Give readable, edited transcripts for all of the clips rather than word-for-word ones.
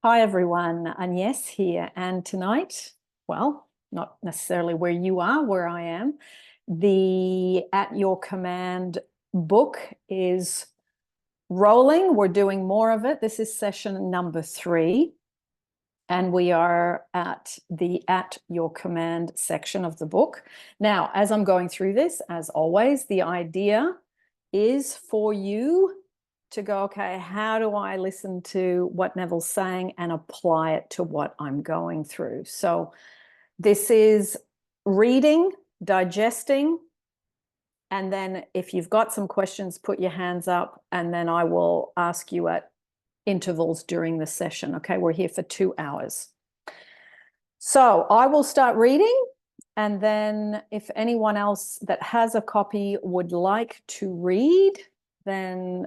Hi everyone, Agnes here, and tonight, well, not necessarily where you are, where I am, the At Your Command book is rolling. We're doing more of it. This is session number 3, and we are at the At Your Command section of the book. Now, as I'm going through this, as always, the idea is for you to go, okay, how do I listen to what Neville's saying and apply it to what I'm going through? So this is reading, digesting, and then if you've got some questions, put your hands up, and then I will ask you at intervals during the session. Okay, we're here for 2 hours. So I will start reading, and then if anyone else that has a copy would like to read, then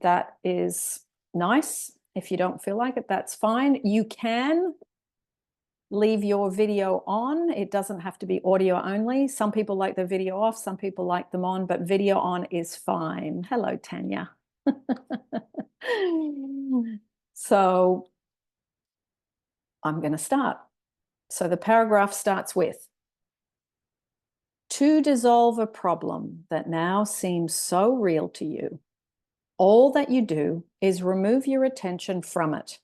that is nice. If you don't feel like it, that's fine. You can leave your video on. It doesn't have to be audio only. Some people like the video off, some people like them on, but video on is fine. Hello, Tanya. So I'm going to start. So the paragraph starts with, to dissolve a problem that now seems so real to you, all that you do is remove your attention from it.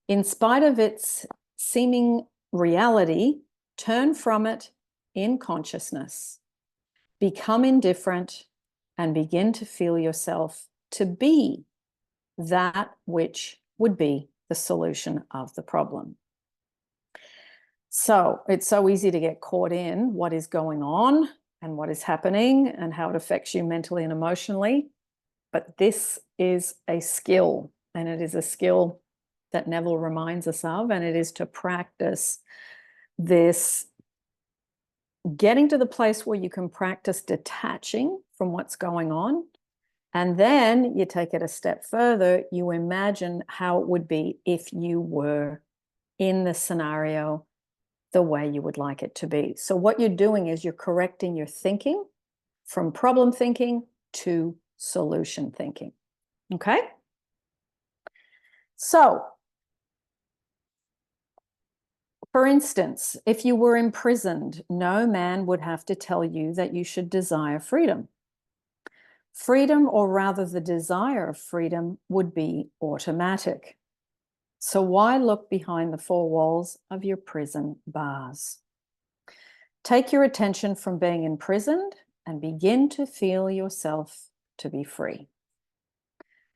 In spite of its seeming reality, turn from it in consciousness. Become indifferent and begin to feel yourself to be that which would be the solution of the problem. So it's so easy to get caught in what is going on and what is happening and how it affects you mentally and emotionally. But this is a skill, and it is a skill that Neville reminds us of, and it is to practice this, getting to the place where you can practice detaching from what's going on. And then you take it a step further, you imagine how it would be if you were in the scenario the way you would like it to be. So what you're doing is you're correcting your thinking from problem thinking to solution thinking. Okay? So, for instance, if you were imprisoned, no man would have to tell you that you should desire freedom. Freedom, or rather the desire of freedom, would be automatic. So why look behind the 4 walls of your prison bars? Take your attention from being imprisoned and begin to feel yourself to be free.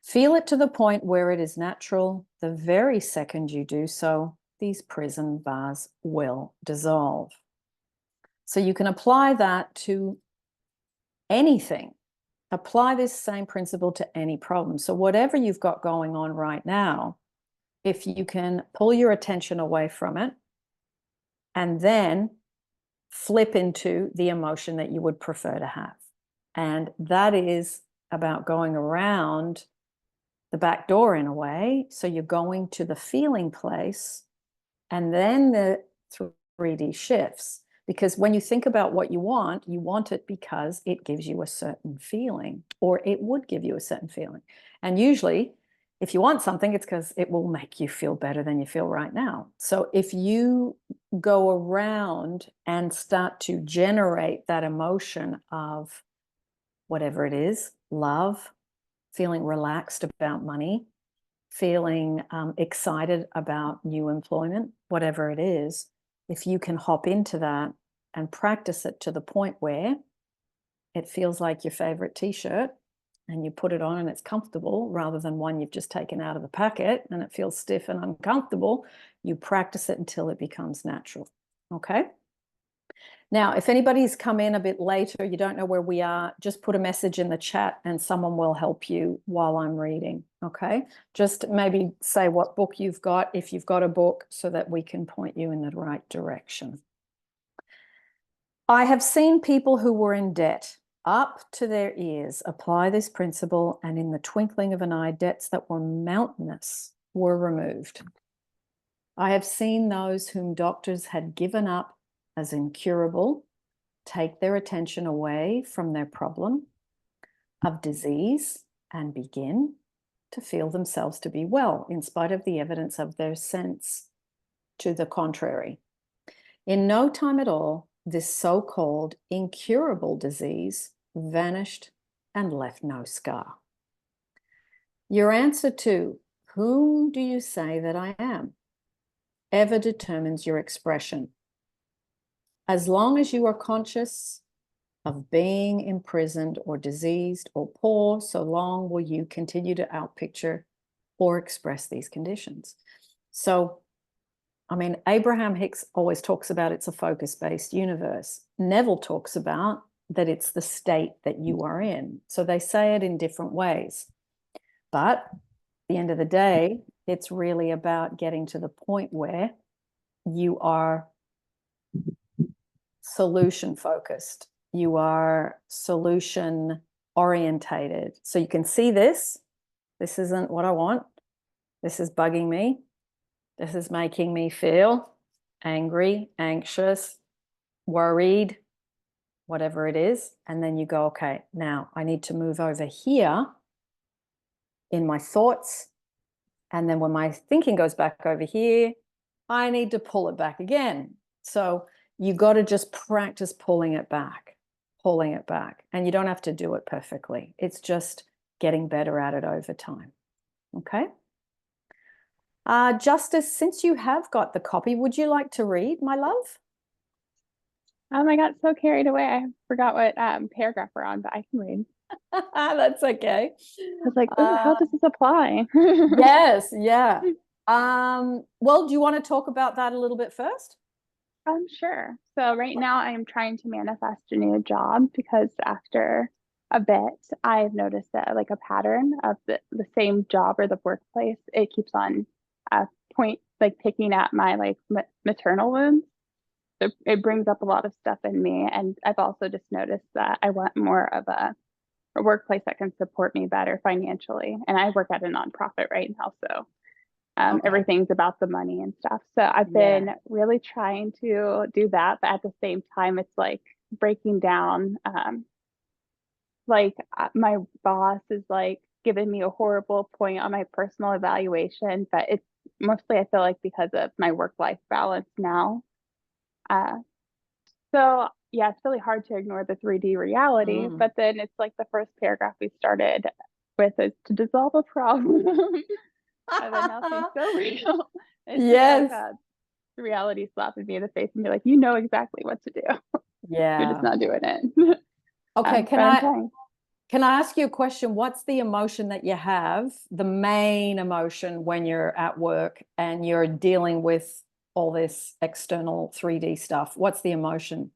Feel it to the point where it is natural. The very second you do so, these prison bars will dissolve. So you can apply that to anything. Apply this same principle to any problem. So whatever you've got going on right now, if you can pull your attention away from it and then flip into the emotion that you would prefer to have. And that is about going around the back door in a way. So you're going to the feeling place, and then the 3D shifts. Because when you think about what you want it because it gives you a certain feeling, or it would give you a certain feeling. And usually, if you want something, it's because it will make you feel better than you feel right now. So if you go around and start to generate that emotion of whatever it is, love, feeling relaxed about money, feeling excited about new employment, whatever it is, if you can hop into that and practice it to the point where it feels like your favorite t-shirt and you put it on and it's comfortable rather than one you've just taken out of the packet and it feels stiff and uncomfortable, you practice it until it becomes natural. Okay? Now, if anybody's come in a bit later, you don't know where we are, just put a message in the chat and someone will help you while I'm reading, okay? Just maybe say what book you've got, if you've got a book, so that we can point you in the right direction. I have seen people who were in debt up to their ears apply this principle, and in the twinkling of an eye, debts that were mountainous were removed. I have seen those whom doctors had given up as incurable take their attention away from their problem of disease and begin to feel themselves to be well, in spite of the evidence of their sense to the contrary. In no time at all, this so-called incurable disease vanished and left no scar. Your answer to whom do you say that I am ever determines your expression. As long as you are conscious of being imprisoned or diseased or poor, so long will you continue to outpicture or express these conditions. So, I mean, Abraham Hicks always talks about it's a focus-based universe. Neville talks about that it's the state that you are in. So they say it in different ways. But at the end of the day, it's really about getting to the point where you are solution focused. You are solution orientated. So you can see this. This isn't what I want. This is bugging me. This is making me feel angry, anxious, worried, whatever it is. And then you go, okay, now I need to move over here in my thoughts. And then when my thinking goes back over here, I need to pull it back again. So you got to just practice pulling it back. And you don't have to do it perfectly. It's just getting better at it over time. Okay. Justice, since you have got the copy, would you like to read, my love? I got so carried away. I forgot what paragraph we're on, but I can read. That's okay. I was like, ooh, how does this apply? Yes, yeah. Well, do you want to talk about that a little bit first? Sure. So right now I am trying to manifest a new job because after a bit, I've noticed that like a pattern of the same job or the workplace, it keeps on picking at my like maternal wounds. So it brings up a lot of stuff in me. And I've also just noticed that I want more of a workplace that can support me better financially. And I work at a nonprofit right now, so Okay. everything's about the money and stuff. So I've been really trying to do that, but at the same time, it's like breaking down. My boss is like giving me a horrible point on my personal evaluation, but it's mostly I feel like because of my work-life balance now. So yeah, it's really hard to ignore the 3D reality, but then it's like the first paragraph we started with is to dissolve a problem. And then now seems so real. It's yes. just like the reality slapping me in the face and be like, you know exactly what to do. Yeah. You're just not doing it. Okay, can I ask you a question? What's the emotion that you have, the main emotion when you're at work and you're dealing with all this external 3D stuff? What's the emotion?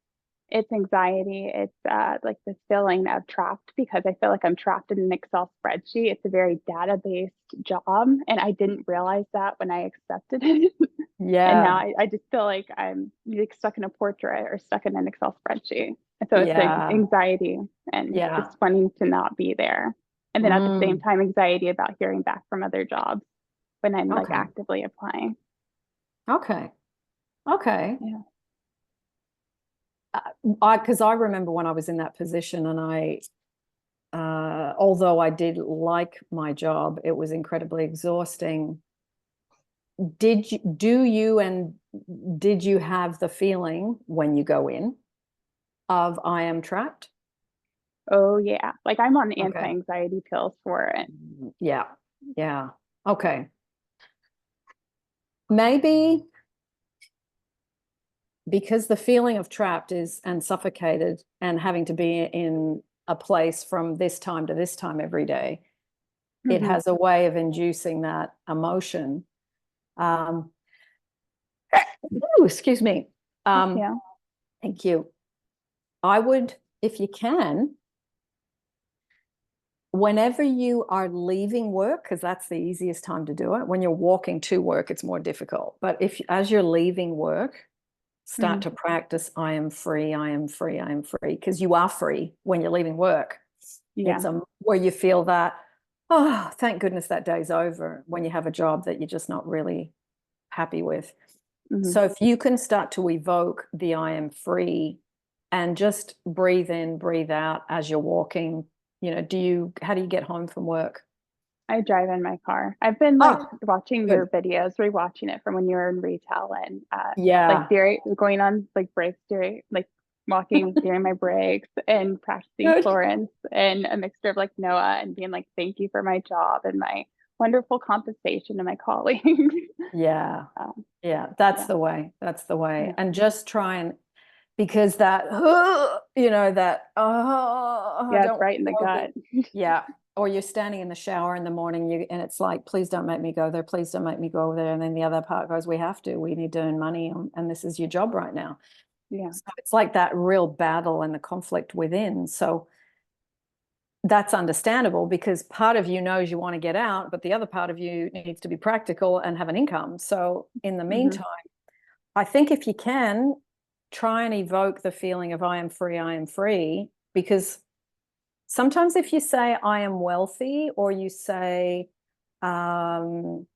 It's anxiety. It's like this feeling of trapped because I feel like I'm trapped in an Excel spreadsheet. It's a very data-based job, and I didn't realize that when I accepted it. Yeah. And now I just feel like I'm like stuck in a portrait or stuck in an Excel spreadsheet. And so it's like anxiety and just wanting to not be there. And then at the same time, anxiety about hearing back from other jobs when I'm like actively applying. Okay. Okay. Yeah. Because I remember when I was in that position and although I did like my job, it was incredibly exhausting. Did you have the feeling when you go in of I am trapped? Oh yeah. Like I'm on anti-anxiety pills for it. Yeah. Yeah. Okay. Maybe because the feeling of trapped and suffocated and having to be in a place from this time to this time every day, it has a way of inducing that emotion. Excuse me. Thank you. I would, if you can, whenever you are leaving work, because that's the easiest time to do it. When you're walking to work, it's more difficult. But as you're leaving work, start to practice, I am free, I am free, I am free, because you are free when you're leaving work. Yeah. It's where you feel that, oh, thank goodness that day's over, when you have a job that you're just not really happy with. So if you can start to evoke the I am free and just breathe in, breathe out as you're walking, how do you get home from work? I drive in my car. I've been like Oh, watching your good. videos, rewatching it from when you were in retail and like Yeah. going on like breaks during like walking during my breaks and practicing Good. Florence and a mixture of like Noah and being like, thank you for my job and my wonderful compensation and my colleagues. Yeah. um, Yeah. That's yeah, the way. That's the way. yeah, And just try and, because that, that, oh, I yeah, it's don't want right in the to go. gut. Yeah. Or you're standing in the shower in the morning, and it's like, please don't make me go there. Please don't make me go there. And then the other part goes, we have to. We need to earn money, and this is your job right now. Yeah. So it's like that real battle and the conflict within. So that's understandable because part of you knows you want to get out, but the other part of you needs to be practical and have an income. So in the Hmm. meantime, I think if you can, try and evoke the feeling of I am free, because sometimes if you say I am wealthy, or you say, um,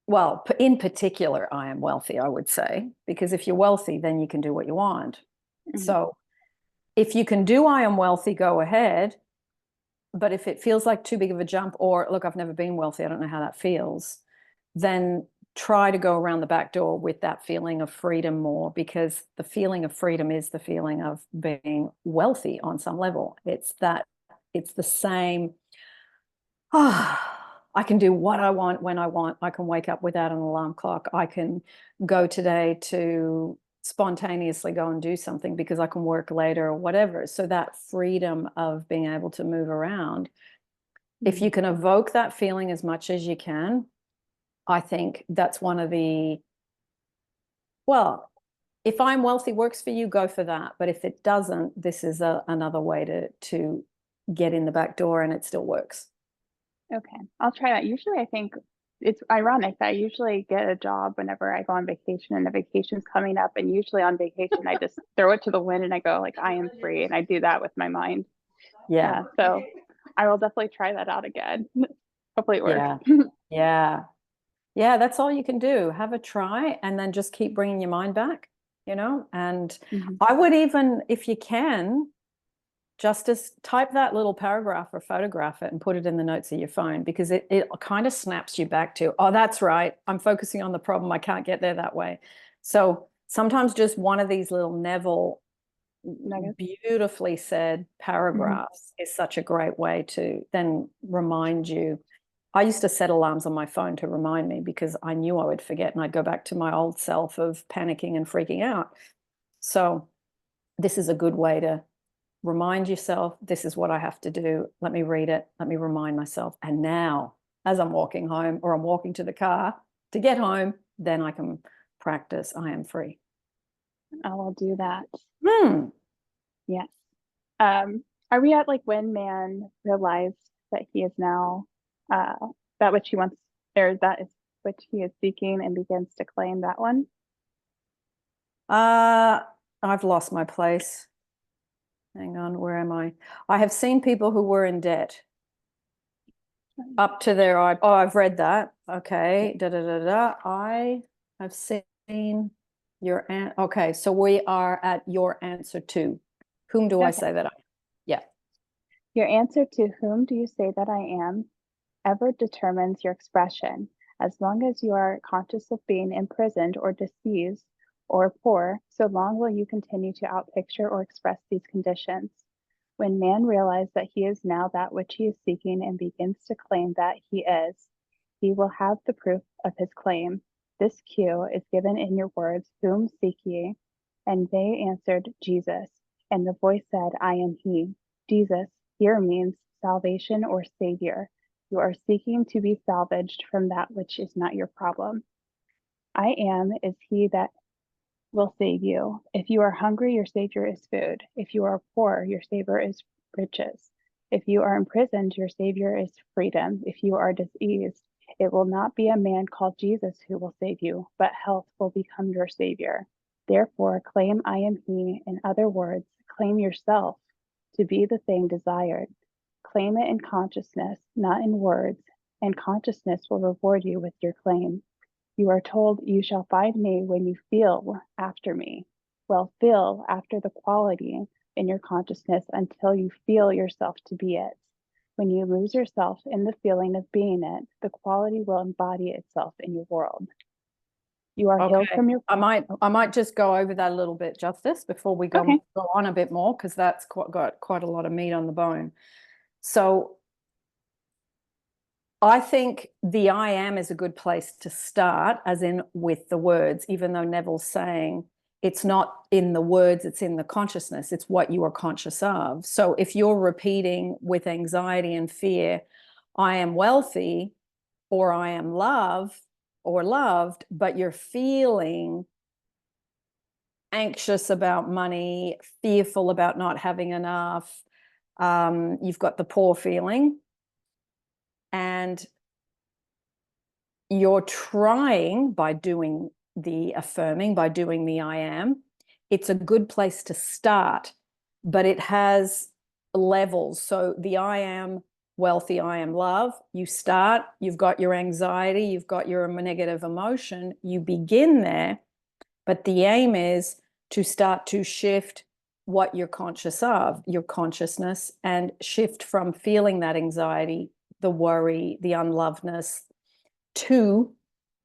well, in particular, I am wealthy, I would say, because if you're wealthy, then you can do what you want. Hmm. So if you can do I am wealthy, go ahead. But if it feels like too big of a jump, or look, I've never been wealthy, I don't know how that feels, then try to go around the back door with that feeling of freedom more, because the feeling of freedom is the feeling of being wealthy on some level. It's the same. I can do what I want when I want. I can wake up without an alarm clock. I can go today to spontaneously go and do something because I can work later or whatever. So that freedom of being able to move around, if Hmm. you can evoke that feeling as much as you can, I think that's one of the, well, if I'm wealthy works for you, go for that. But if it doesn't, this is another way to get in the back door and it still works. Okay, I'll try that. Usually, I think it's ironic that I usually get a job whenever I go on vacation and the vacation's coming up. And usually on vacation, I just throw it to the wind and I go like, I am free. And I do that with my mind. Yeah. So I will definitely try that out again. Hopefully it works. Yeah. Yeah. Yeah. That's all you can do. Have a try and then just keep bringing your mind back, and Mhm. I would even, if you can, just as type that little paragraph or photograph it and put it in the notes of your phone, because it kind of snaps you back to, oh, that's right. I'm focusing on the problem. I can't get there that way. So sometimes just one of these little Neville Nuggets. beautifully said Mhm. paragraphs is such a great way to then remind you. I used to set alarms on my phone to remind me because I knew I would forget and I'd go back to my old self of panicking and freaking out. So this is a good way to remind yourself, this is what I have to do. Let me read it. Let me remind myself. And now, as I'm walking home or I'm walking to the car to get home, then I can practice I am free. I will do that. Hmm. Yes. Are we at like when man realized that he is now uh that which he wants, or that is which he is seeking and begins to claim that one? Uh, I've lost my place. Hang on, where am I? I have seen people who were in debt up to their eye. Oh, I've read that. Okay. Da da da da. I have seen your okay, so we are at your answer to. Whom do I Okay. say that I am? Yeah. Your answer to whom do you say that I am ever determines your expression. As long as you are conscious of being imprisoned or diseased or poor, so long will you continue to outpicture or express these conditions. When man realizes that he is now that which he is seeking and begins to claim that he is, he will have the proof of his claim. This cue is given in your words, whom seek ye? And they answered, Jesus. And the voice said, I am he. Jesus here means salvation or savior. You are seeking to be salvaged from that which is not your problem. I am is he that will save you. If you are hungry, your savior is food. If you are poor, your savior is riches. If you are imprisoned, your savior is freedom. If you are diseased, it will not be a man called Jesus who will save you, but health will become your savior. Therefore, claim I am he. In other words, claim yourself to be the thing desired. Claim it in consciousness, not in words, and consciousness will reward you with your claim. You are told you shall find me when you feel after me. Well, feel after the quality in your consciousness until you feel yourself to be it. When you lose yourself in the feeling of being it, the quality will embody itself in your world. You are healed Okay. from your. I might just go over that a little bit, Justice, before we Okay. go on a bit more, because that's got quite a lot of meat on the bone. So I think the I am is a good place to start, as in with the words, even though Neville's saying it's not in the words, it's in the consciousness, it's what you are conscious of. So if you're repeating with anxiety and fear, I am wealthy, or I am love or loved, but you're feeling anxious about money, fearful about not having enough, you've got the poor feeling, and you're trying, by doing the affirming, by doing the I am, it's a good place to start, but it has levels. So the I am wealthy, I am love, you start, you've got your anxiety, you've got your negative emotion, you begin there, but the aim is to start to shift what you're conscious of, your consciousness, and shift from feeling that anxiety, the worry, the unlovedness, to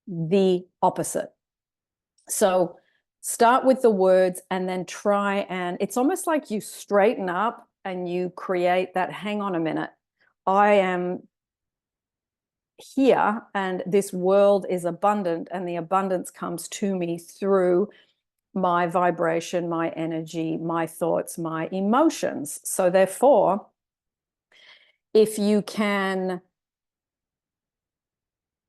the opposite. So start with the words and then try, and it's almost like you straighten up and you create that, hang on a minute, I am here and this world is abundant, and the abundance comes to me through my vibration, my energy, my thoughts, my emotions. So therefore, if you can,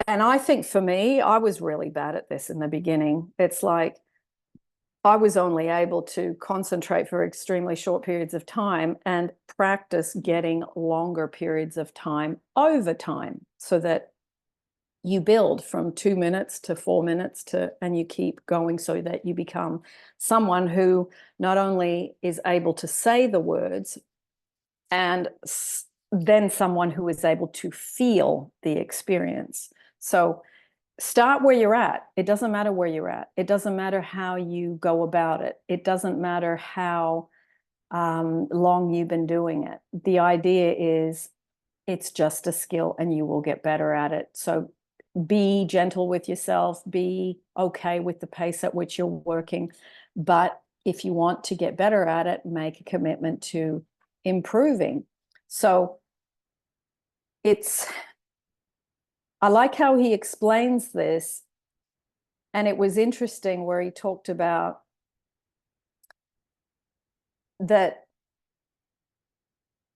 and I think for me, I was really bad at this in the beginning. It's like I was only able to concentrate for extremely short periods of time and practice getting longer periods of time over time, so that you build from 2 minutes to 4 minutes and you keep going, so that you become someone who not only is able to say the words, and then someone who is able to feel the experience. So start where you're at. It doesn't matter where you're at. It doesn't matter how you go about it. It doesn't matter how long you've been doing it. The idea is it's just a skill and you will get better at it. So be gentle with yourself, be okay with the pace at which you're working. But if you want to get better at it, make a commitment to improving. So I like how he explains this. And it was interesting where he talked about that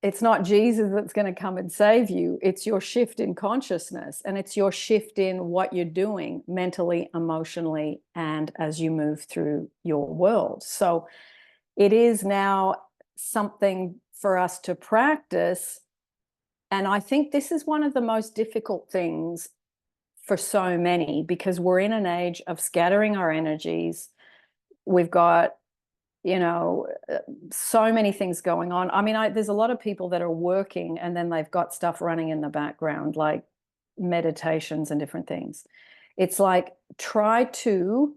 it's not Jesus that's going to come and save you. It's your shift in consciousness, and it's your shift in what you're doing mentally, emotionally, and as you move through your world. So it is now something for us to practice. And I think this is one of the most difficult things for so many, because we're in an age of scattering our energies. We've got so many things going on. I mean, there's a lot of people that are working and then they've got stuff running in the background, like meditations and different things. It's like, try to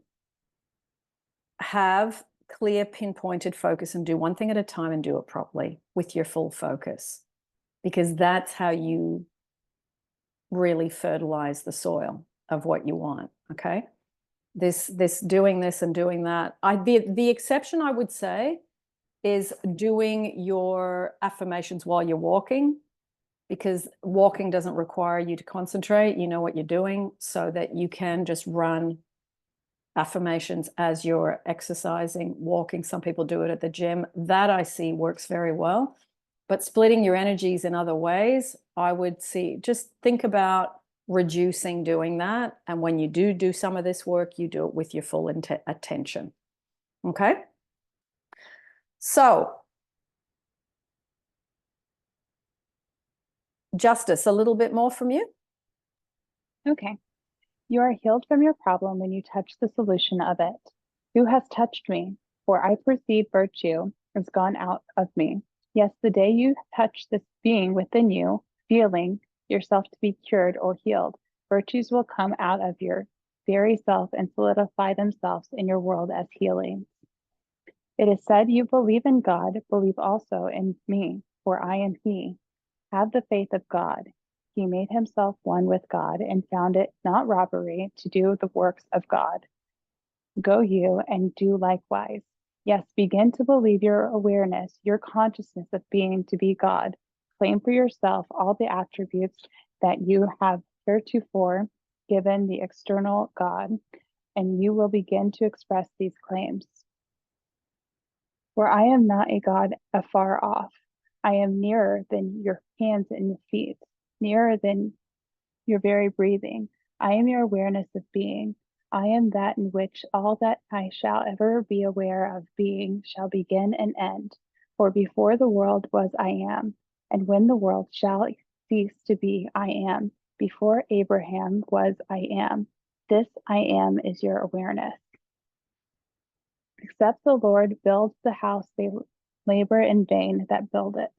have clear, pinpointed focus and do one thing at a time and do it properly with your full focus, because that's how you really fertilize the soil of what you want. Okay. This doing this and doing that. The exception, I would say, is doing your affirmations while you're walking, because walking doesn't require you to concentrate. You know what you're doing, so that you can just run affirmations as you're exercising, walking. Some people do it at the gym. That I see works very well. But splitting your energies in other ways, I would see, just think about reducing doing that. And when you do some of this work, you do it with your full attention. Okay. So, Justice, a little bit more from you. Okay. You are healed from your problem when you touch the solution of it. Who has touched me? For I perceive virtue has gone out of me. Yes, the day you touch this being within you, feeling yourself to be cured or healed, virtues will come out of your very self and solidify themselves in your world as healing. It is said, you believe in God, believe also in me, for I am He. Have the faith of God. He made himself one with God and found it not robbery to do the works of God. Go you and do likewise. Yes, begin to believe your awareness, your consciousness of being to be God. Claim for yourself all the attributes that you have heretofore given the external God, and you will begin to express these claims. For I am not a God afar off. I am nearer than your hands and your feet, nearer than your very breathing. I am your awareness of being. I am that in which all that I shall ever be aware of being shall begin and end. For before the world was I am, and when the world shall cease to be, I am. Before Abraham was I am. This I am is your awareness. Except the Lord builds the house, they labor in vain that build it.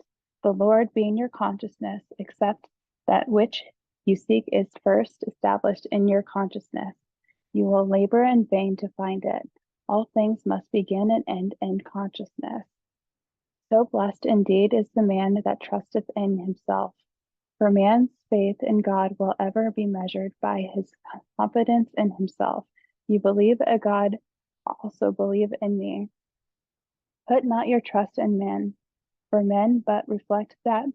The Lord being your consciousness, except that which you seek is first established in your consciousness. You will labor in vain to find it. All things must begin and end in consciousness. So blessed indeed is the man that trusteth in himself. For man's faith in God will ever be measured by his confidence in himself. You believe a God, also believe in me. Put not your trust in men, for men but reflect that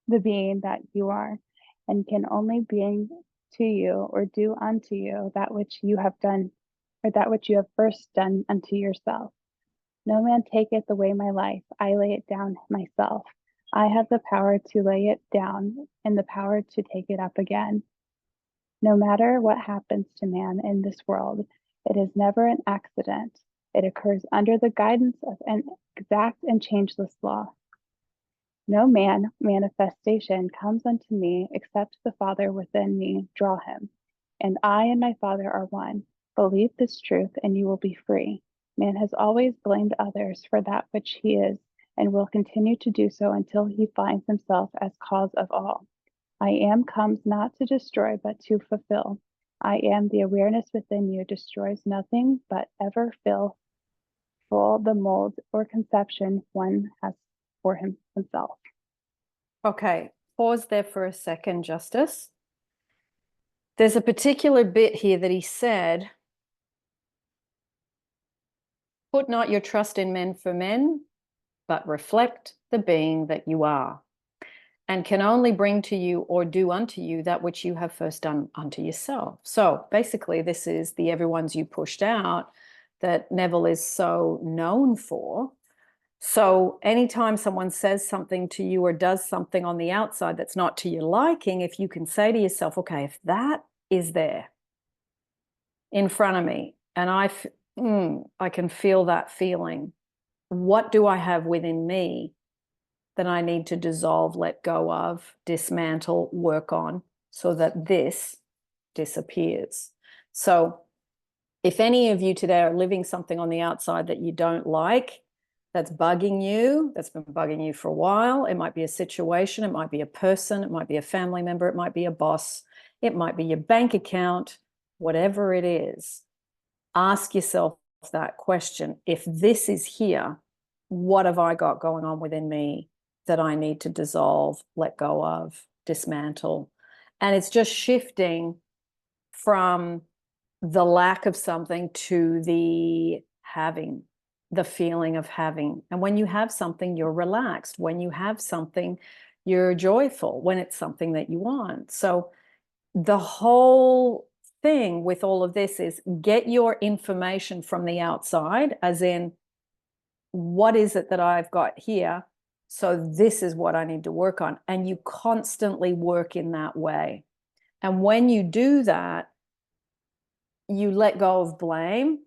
the being that you are, and can only bring to you or do unto you that which you have done, or that which you have first done unto yourself. No man taketh away my life, I lay it down myself. I have the power to lay it down and the power to take it up again. No matter what happens to man in this world, it is never an accident. It occurs under the guidance of an exact and changeless law. No manifestation comes unto me except the Father within me draw him. And I and my Father are one. Believe this truth and you will be free. Man has always blamed others for that which he is and will continue to do so until he finds himself as cause of all. I am comes not to destroy, but to fulfill. I am the awareness within you destroys nothing, but ever fill full the mold or conception one has for himself. Okay, pause there for a second, Justice. There's a particular bit here that he said, put not your trust in men for men, but reflect the being that you are, and can only bring to you or do unto you that which you have first done unto yourself. So basically, this is the everyone's you pushed out that Neville is so known for. So anytime someone says something to you or does something on the outside that's not to your liking, if you can say to yourself, okay, if that is there in front of me and I can feel that feeling, what do I have within me that I need to dissolve, let go of, dismantle, work on so that this disappears? So if any of you today are living something on the outside that you don't like, that's bugging you, that's been bugging you for a while, it might be a situation, it might be a person, it might be a family member, it might be a boss, it might be your bank account, whatever it is, ask yourself that question. If this is here, what have I got going on within me that I need to dissolve, let go of, dismantle? And it's just shifting from the lack of something to the having, the feeling of having. And when you have something, you're relaxed. When you have something, you're joyful, when it's something that you want. So the whole thing with all of this is get your information from the outside, as in, what is it that I've got here? So this is what I need to work on. And you constantly work in that way. And when you do that, you let go of blame,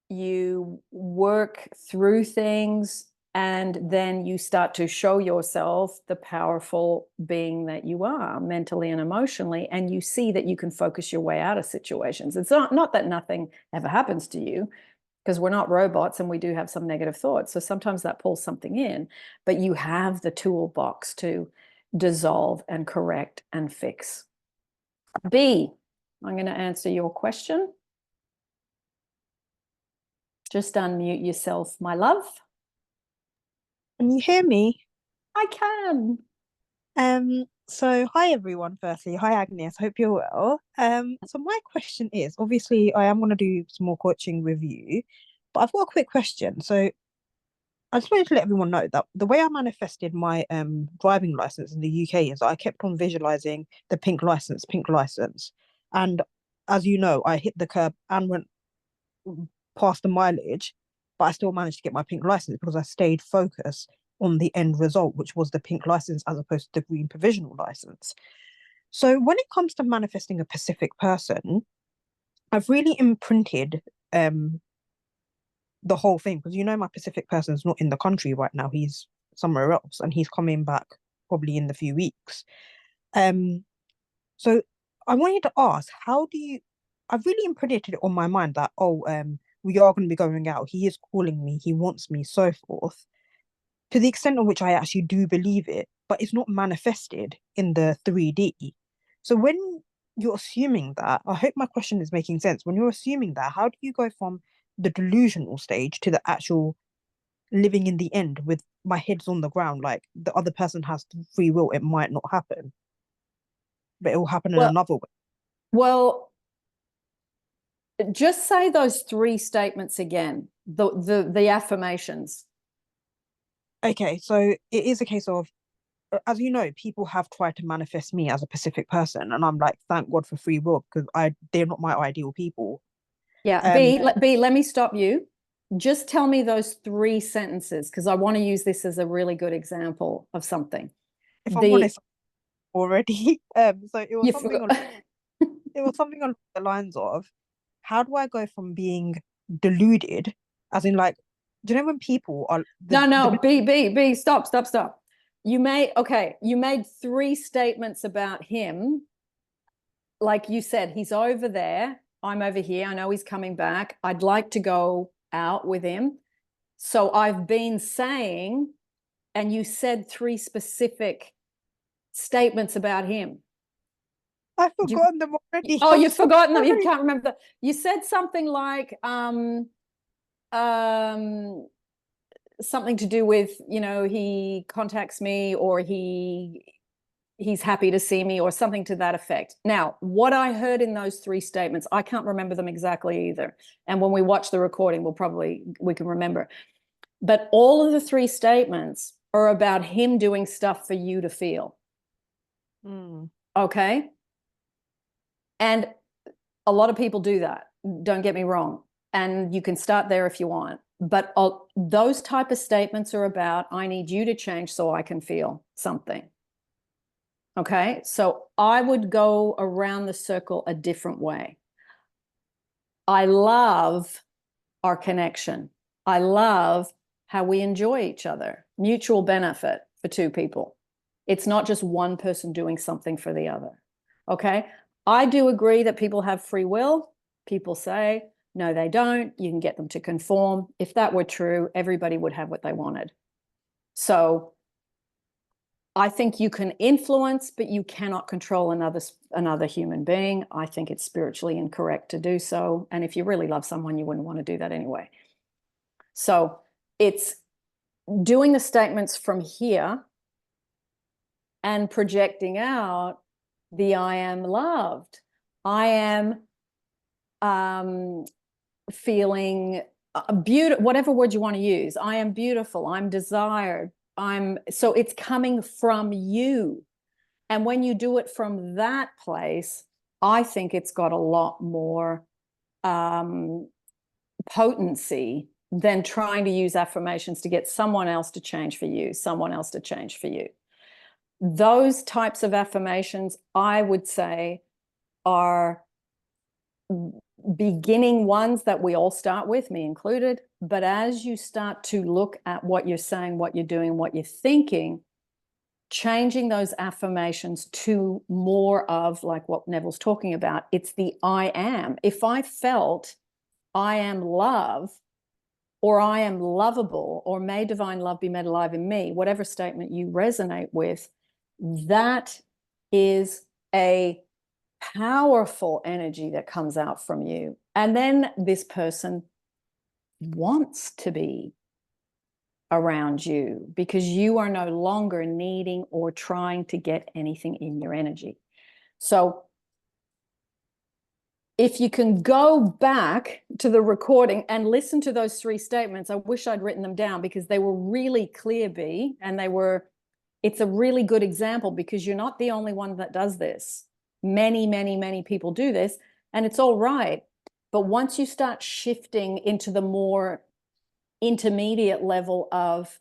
you work through things, and then you start to show yourself the powerful being that you are mentally and emotionally, and you see that you can focus your way out of situations. It's not that nothing ever happens to you, because we're not robots and we do have some negative thoughts. So sometimes that pulls something in, but you have the toolbox to dissolve and correct and fix. B, I'm going to answer your question. Just unmute yourself, my love. Can you hear me? I can. So hi everyone, firstly. Hi Agnes, hope you're well. So my question is, obviously I am gonna do some more coaching with you, but I've got a quick question. So I just wanted to let everyone know that the way I manifested my driving license in the UK is that I kept on visualizing the pink license, pink license. And as you know, I hit the curb and went past the mileage, but I still managed to get my pink license because I stayed focused on the end result, which was the pink license as opposed to the green provisional license. So when it comes to manifesting a specific person, I've really imprinted the whole thing because my Pacific person's not in the country right now. He's somewhere else and he's coming back probably in the few weeks. Um, so I wanted to ask, how do you I've really imprinted it on my mind that we are going to be going out. He is calling me, he wants me, so forth. To the extent of which I actually do believe it, but it's not manifested in the 3D. So when you're assuming that, I hope my question is making sense. When you're assuming that, how do you go from the delusional stage to the actual living in the end with my head's on the ground, like the other person has free will, it might not happen, but it will happen in Well, another way. well, just say those three statements again, the affirmations. Okay, so it is a case of, as you know, people have tried to manifest me as a Pacific person, and I'm like, thank God for free will because they're not my ideal people. Yeah, Um, B, let me stop you. Just tell me those three sentences because I want to use this as a really good example of something. if I'm The honest, already, so you forgot. it was something along the lines of, how do I go from being deluded, as in like, do you know when people are No, B, stop. You made three statements about him. Like you said, he's over there. I'm over here. I know he's coming back. I'd like to go out with him. So I've been saying, and you said three specific statements about him. I've forgotten them already. Oh, I'm you've so forgotten them. You sorry. can't remember that. You said something like um, something to do with, he contacts me or he's happy to see me or something to that effect. Now, what I heard in those three statements, I can't remember them exactly either. And when we watch the recording, we can remember. But all of the three statements are about him doing stuff for you to feel. Mm. Okay. And a lot of people do that. Don't get me wrong. And you can start there if you want. But those type of statements are about, I need you to change so I can feel something. Okay. So I would go around the circle a different way. I love our connection. I love how we enjoy each other, mutual benefit for two people. It's not just one person doing something for the other. Okay. I do agree that people have free will. People say, no, they don't. You can get them to conform. If that were true, everybody would have what they wanted. So I think you can influence, but you cannot control another human being. I think it's spiritually incorrect to do so. And if you really love someone, you wouldn't want to do that anyway. So it's doing the statements from here and projecting out the I am loved. I am feeling beautiful, whatever word you want to use. I am beautiful. I'm desired. So it's coming from you. And when you do it from that place, I think it's got a lot more potency than trying to use affirmations to get someone else to change for you, someone else to change for you. Those types of affirmations, I would say, are beginning ones that we all start with, me included. But as you start to look at what you're saying, what you're doing, what you're thinking, changing those affirmations to more of like what Neville's talking about, it's the I am. If I felt I am love, or I am lovable, or may divine love be made alive in me, whatever statement you resonate with, that is a powerful energy that comes out from you. And then this person wants to be around you, because you are no longer needing or trying to get anything in your energy. So if you can go back to the recording and listen to those 3 statements, I wish I'd written them down because they were really clear, B, and it's a really good example because you're not the only one that does this. Many, many, many people do this, and it's all right. But once you start shifting into the more intermediate level of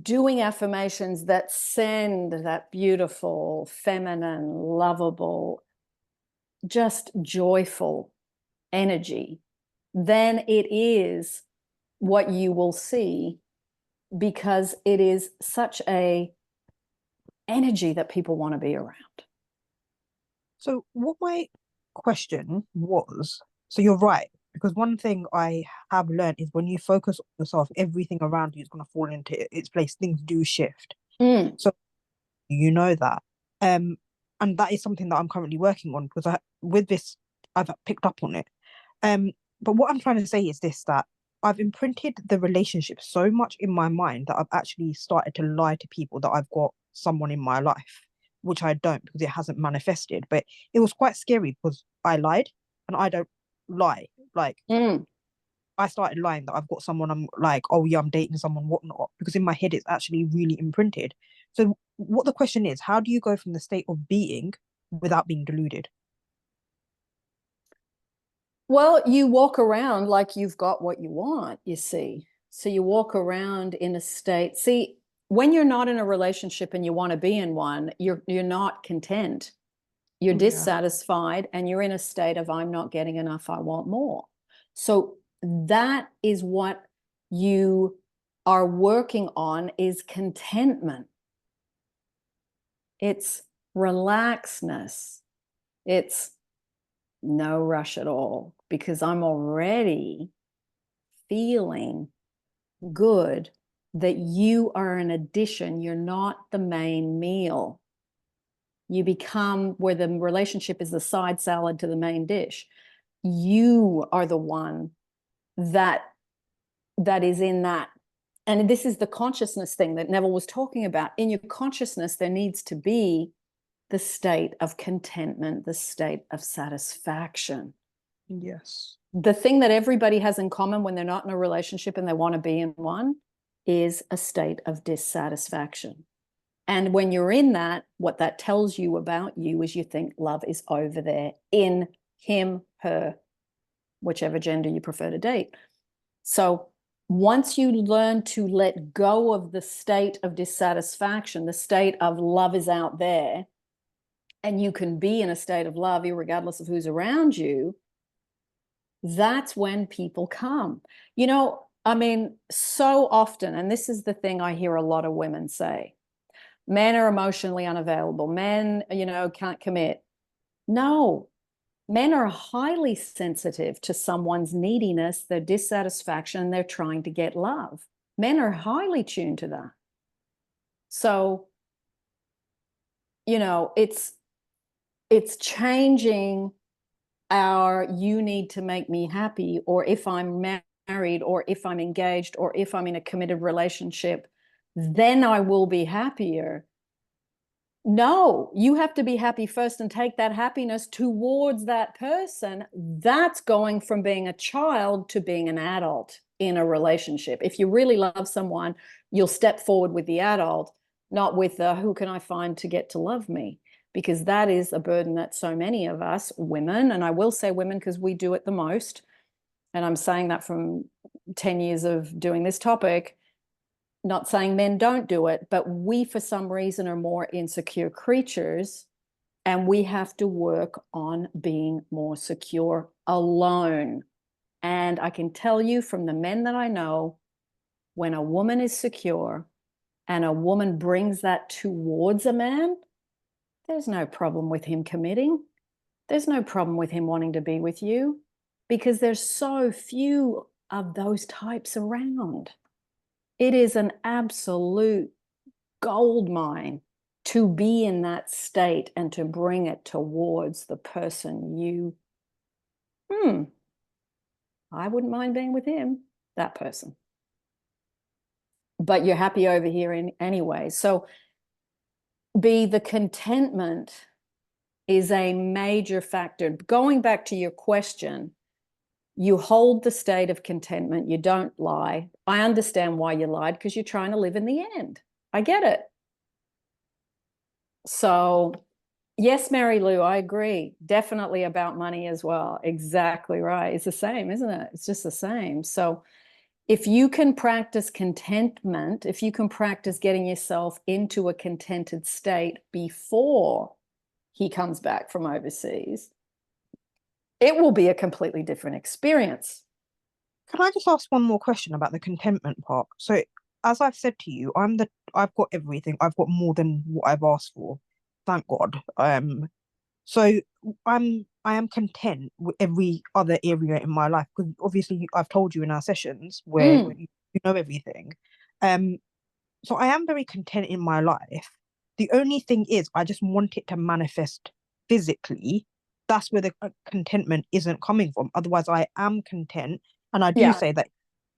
doing affirmations that send that beautiful, feminine, lovable, just joyful energy, then it is what you will see, because it is such a energy that people want to be around. So what my question was, so you're right, because one thing I have learned is when you focus on yourself, everything around you is going to fall into its place. Things do shift. So you know that. And that is something that I'm currently working on because with this, I've picked up on it. But what I'm trying to say is this, that I've imprinted the relationship so much in my mind that I've actually started to lie to people that I've got someone in my life, which I don't because it hasn't manifested. But it was quite scary because I lied and I don't lie. Like, I started lying that I've got someone, I'm like, oh yeah, I'm dating someone, whatnot, because in my head it's actually really imprinted. So what the question is, how do you go from the state of being without being deluded? Well, you walk around like you've got what you want, you see. So you walk around in a state. See, when you're not in a relationship and you want to be in one, you're not content. You're dissatisfied and you're in a state of, I'm not getting enough, I want more. So that is what you are working on, is contentment. It's relaxedness. It's no rush at all, because I'm already feeling good that you are an addition. You're not the main meal. You become, where the relationship is the side salad to the main dish. You are the one that is in that. And this is the consciousness thing that Neville was talking about. In your consciousness, there needs to be the state of contentment, the state of satisfaction. Yes. The thing that everybody has in common when they're not in a relationship and they want to be in one is a state of dissatisfaction. And when you're in that, what that tells you about you is you think love is over there in him, her, whichever gender you prefer to date. So once you learn to let go of the state of dissatisfaction, the state of love is out there, and you can be in a state of love regardless of who's around you, that's when people come. You know, I mean, so often, and this is the thing I hear a lot of women say, men are emotionally unavailable. Men, can't commit. No, men are highly sensitive to someone's neediness, their dissatisfaction, they're trying to get love. Men are highly tuned to that. So, it's changing our, you need to make me happy, or if I'm married, or if I'm engaged, or if I'm in a committed relationship, then I will be happier. No, you have to be happy first and take that happiness towards that person. That's going from being a child to being an adult in a relationship. If you really love someone, you'll step forward with the adult, not with the, who can I find to get to love me? Because that is a burden that so many of us women, and I will say women because we do it the most, and I'm saying that from 10 years of doing this topic, not saying men don't do it, but we, for some reason, are more insecure creatures, and we have to work on being more secure alone. And I can tell you from the men that I know, when a woman is secure and a woman brings that towards a man, there's no problem with him committing. There's no problem with him wanting to be with you, because there's so few of those types around. It is an absolute gold mine to be in that state and to bring it towards the person you, I wouldn't mind being with him, that person. but you're happy over here anyway. So the contentment is a major factor. Going back to your question, you hold the state of contentment. You don't lie. I understand why you lied, because you're trying to live in the end. I get it. So yes, Mary Lou, I agree. Definitely about money as well. Exactly right. It's the same, isn't it? It's just the same. So if you can practice contentment, if you can practice getting yourself into a contented state before he comes back from overseas, it will be a completely different experience. Can I just ask one more question about the contentment part? So, as I've said to you, I've got everything. I've got more than what I've asked for. Thank God. So I am content with every other area in my life, because obviously I've told you in our sessions where you know everything. So I am very content in my life. The only thing is I just want it to manifest physically. That's where the contentment isn't coming from. Otherwise, I am content. And I do say that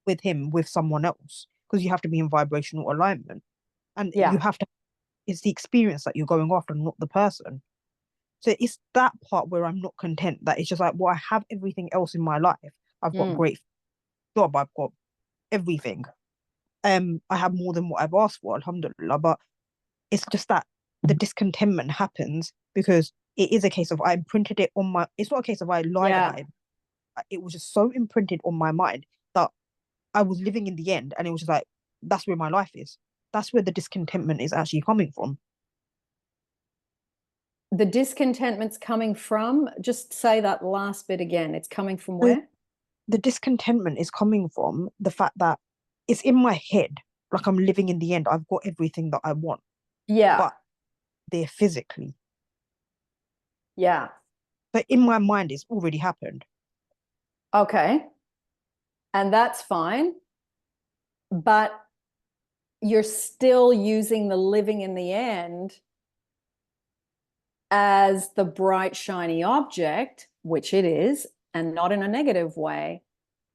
with him, with someone else, because you have to be in vibrational alignment. And you have to, it's the experience that you're going after, not the person. So it's that part where I'm not content. That it's just like, well, I have everything else in my life. I've got a great job. I've got everything. I have more than what I've asked for, alhamdulillah. But it's just that the discontentment happens because it is a case of I imprinted it on my. It's not a case of I lied about it. It was just so imprinted on my mind that I was living in the end, and it was just like, that's where my life is. That's where the discontentment is actually coming from. The discontentment's coming from, just say that last bit again. It's coming from where? The discontentment is coming from the fact that it's in my head, like I'm living in the end. I've got everything that I want. Yeah. But they're physically. Yeah. But in my mind, it's already happened. Okay. And that's fine. But you're still using the living in the end as the bright, shiny object, which it is, and not in a negative way.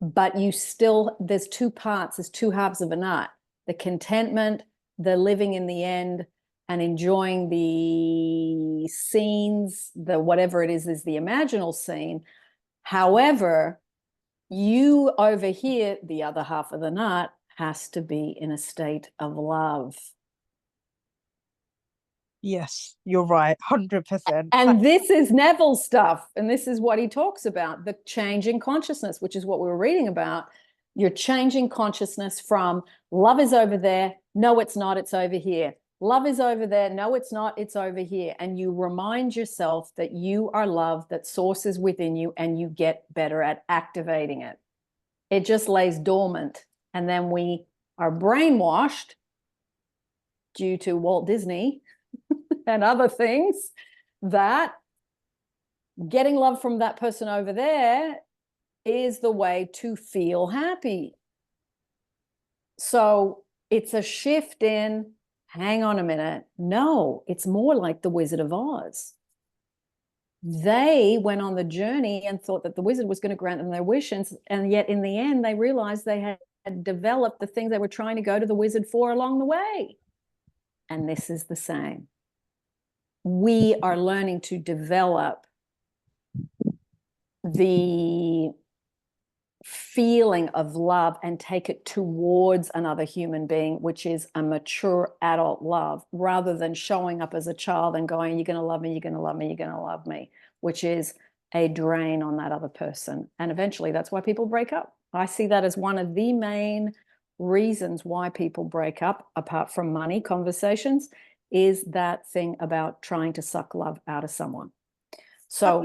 But you still, there's two parts, there's two halves of a nut. The contentment, the living in the end, and enjoying the scenes, the whatever it is the imaginal scene. However, you over here, the other half of the nut, has to be in a state of love. Yes, you're right, 100%. And this is Neville stuff, and this is what he talks about, the change in consciousness, which is what we were reading about. You're changing consciousness from love is over there, no, it's not, it's over here. Love is over there, no, it's not, it's over here. And you remind yourself that you are love, that source is within you, and you get better at activating it. It just lays dormant. And then we are brainwashed due to Walt Disney and other things that getting love from that person over there is the way to feel happy. So it's a shift in, hang on a minute. No, it's more like the Wizard of Oz. They went on the journey and thought that the wizard was going to grant them their wishes. And yet in the end, they realized they had developed the things they were trying to go to the wizard for along the way. And this is the same. We are learning to develop the feeling of love and take it towards another human being, which is a mature adult love, rather than showing up as a child and going, you're going to love me, you're going to love me, you're going to love me, which is a drain on that other person. And eventually that's why people break up. I see that as one of the main reasons why people break up, apart from money conversations, is that thing about trying to suck love out of someone. So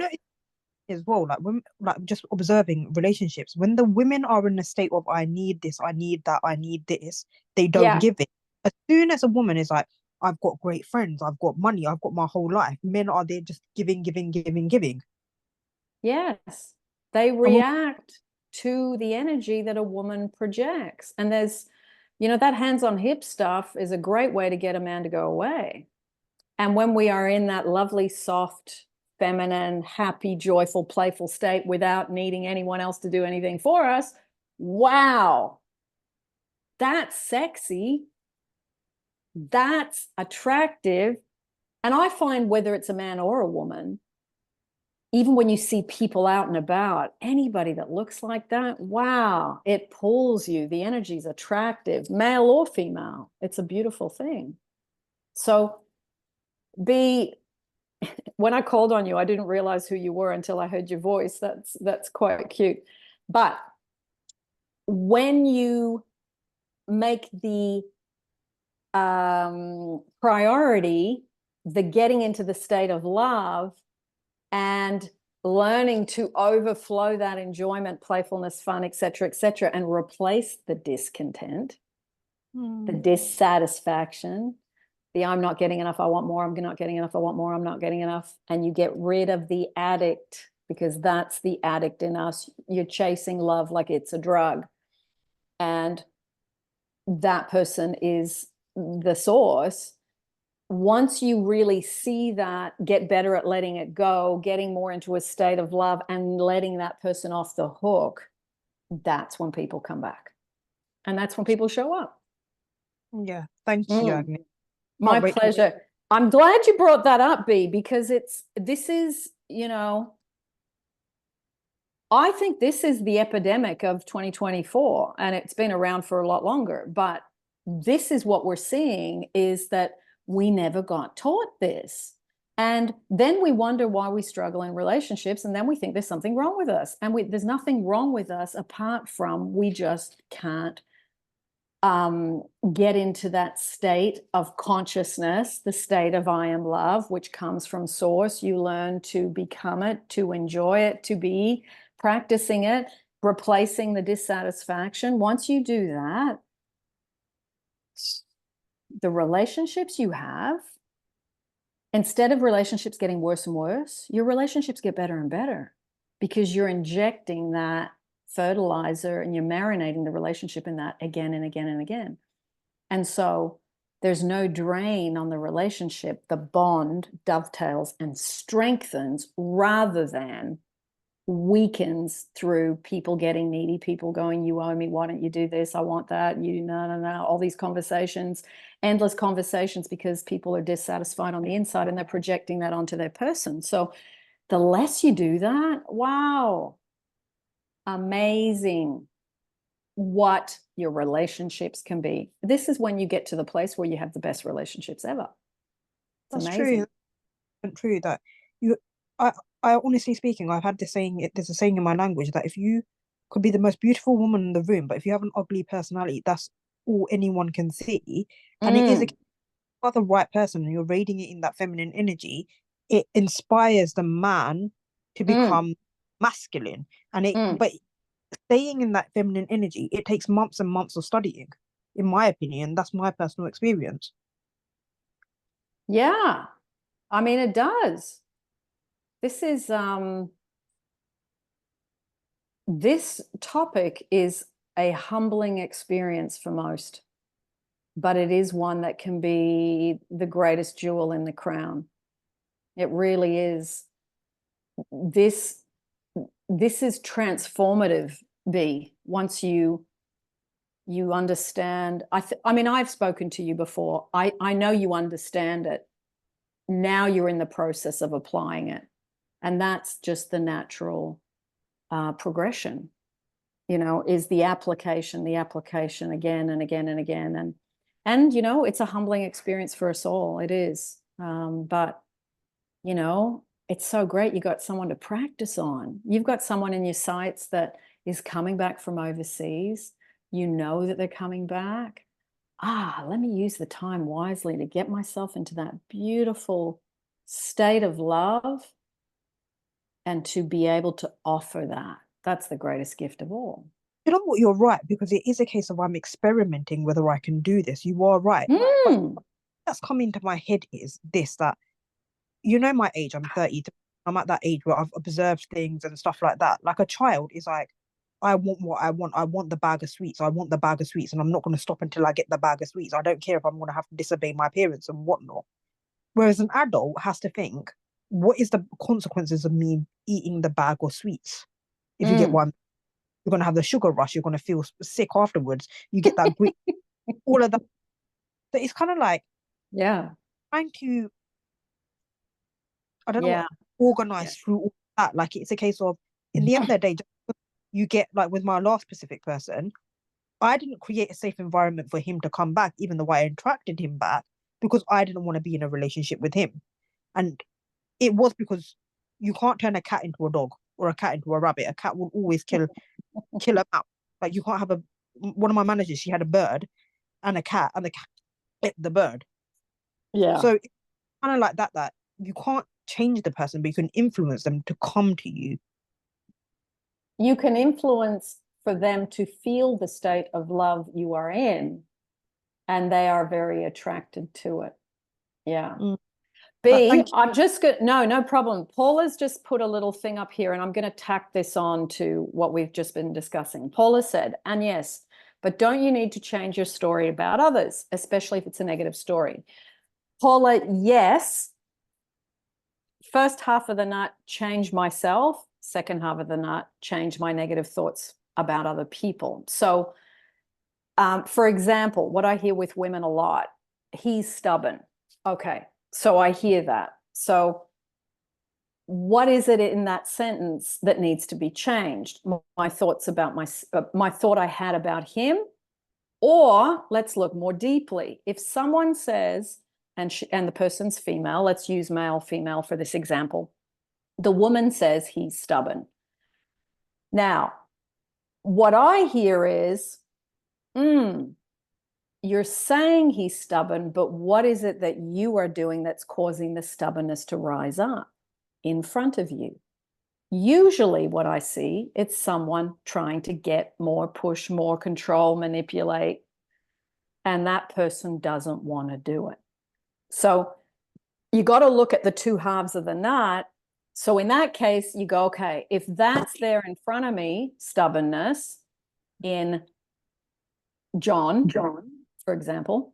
as well, like when, like just observing relationships, when the women are in a state of I need this, I need that, I need this, they don't give it. As soon as a woman is like, I've got great friends, I've got money, I've got my whole life, men are there just giving, giving, giving, giving. Yes, they react to the energy that a woman projects. And there's, you know, that hands on hip stuff is a great way to get a man to go away. And when we are in that lovely, soft, feminine, happy, joyful, playful state without needing anyone else to do anything for us, wow, That's sexy. That's attractive. And I find whether it's a man or a woman, even when you see people out and about, anybody that looks like that, wow, it pulls you. The energy's attractive, male or female. It's a beautiful thing. So when I called on you, I didn't realize who you were until I heard your voice. That's quite cute. But when you make the priority, the getting into the state of love and learning to overflow that enjoyment, playfulness, fun, etc., and replace the discontent, the dissatisfaction, the I'm not getting enough, I want more, I'm not getting enough, I want more, I'm not getting enough, and you get rid of the addict, because that's the addict in us. You're chasing love like it's a drug, and that person is the source. Once you really see that, get better at letting it go, getting more into a state of love and letting that person off the hook, that's when people come back. And that's when people show up. Yeah, thank you, Agnes. My pleasure. I'm glad you brought that up, B, because this is, I think this is the epidemic of 2024, and it's been around for a lot longer. But this is what we're seeing, is that we never got taught this. And then we wonder why we struggle in relationships, and then we think there's something wrong with us. And there's nothing wrong with us apart from we just can't get into that state of consciousness, the state of I am love, which comes from source. You learn to become it, to enjoy it, to be practicing it, replacing the dissatisfaction. Once you do that, the relationships you have, instead of relationships getting worse and worse, your relationships get better and better, because you're injecting that fertilizer and you're marinating the relationship in that again and again and again. And so there's no drain on the relationship. The bond dovetails and strengthens rather than weakens through people getting needy, people going, you owe me, why don't you do this, I want that, no, all these conversations, endless conversations, because people are dissatisfied on the inside and they're projecting that onto their person. So the less you do that, wow, amazing what your relationships can be. This is when you get to the place where you have the best relationships ever. It's That's amazing. true that I honestly speaking, I've had this saying, there's a saying in my language that if you could be the most beautiful woman in the room, but if you have an ugly personality, that's all anyone can see. And it is a the right person and you're radiating that feminine energy, it inspires the man to become masculine. And but staying in that feminine energy, it takes months and months of studying, in my opinion. That's my personal experience. Yeah, I mean, it does. This topic is a humbling experience for most, but it is one that can be the greatest jewel in the crown. It really is. This is transformative, B, once you understand. I mean, I've spoken to you before. I know you understand it. Now you're in the process of applying it. And that's just the natural progression, is the application again and again and again. And it's a humbling experience for us all. It is. But, it's so great. You got someone to practice on. You've got someone in your sights that is coming back from overseas. You know that they're coming back. Let me use the time wisely to get myself into that beautiful state of love and to be able to offer that. That's the greatest gift of all. You know what, you're right, because it is a case of I'm experimenting whether I can do this. You are right. But that's come into my head is this, that, my age, I'm 30. I'm at that age where I've observed things and stuff like that. Like a child is like, I want what I want. I want the bag of sweets. I want the bag of sweets, and I'm not going to stop until I get the bag of sweets. I don't care if I'm going to have to disobey my parents and whatnot. Whereas an adult has to think, what is the consequences of me eating the bag of sweets? If you get one. you're going to have the sugar rush, you're going to feel sick afterwards, you get that grit, all of that. So it's kind of like Yeah. trying to, I don't know, Yeah. organize through all that. Like it's a case of, in the end of the day, you get, like with my last specific person, I didn't create a safe environment for him to come back, even though I attracted him back, because I didn't want to be in a relationship with him. And it was because you can't turn a cat into a dog or a cat into a rabbit. A cat will always kill a mouse. Like you can't have one of my managers, she had a bird and the cat ate the bird. Yeah. So it's kind of like that you can't change the person, but you can influence them to come to you. You can influence for them to feel the state of love you are in, and they are very attracted to it. Yeah. B, I'm just good. No problem. Paula's just put a little thing up here, and I'm going to tack this on to what we've just been discussing. Paula said, and yes, but don't you need to change your story about others, especially if it's a negative story? Paula, yes. First half of the nut, change myself. Second half of the nut, change my negative thoughts about other people. So, for example, what I hear with women a lot, he's stubborn. Okay, so I hear that. So what is it in that sentence that needs to be changed? My thoughts about my thought I had about him, or let's look more deeply. If someone says, and the person's female, let's use male, female for this example. The woman says he's stubborn. Now, what I hear is, you're saying he's stubborn, but what is it that you are doing that's causing the stubbornness to rise up in front of you? Usually what I see, it's someone trying to get more, push more, control, manipulate, and that person doesn't want to do it. So you got to look at the two halves of the nut. So in that case, you go, okay, if that's there in front of me, stubbornness in John, for example,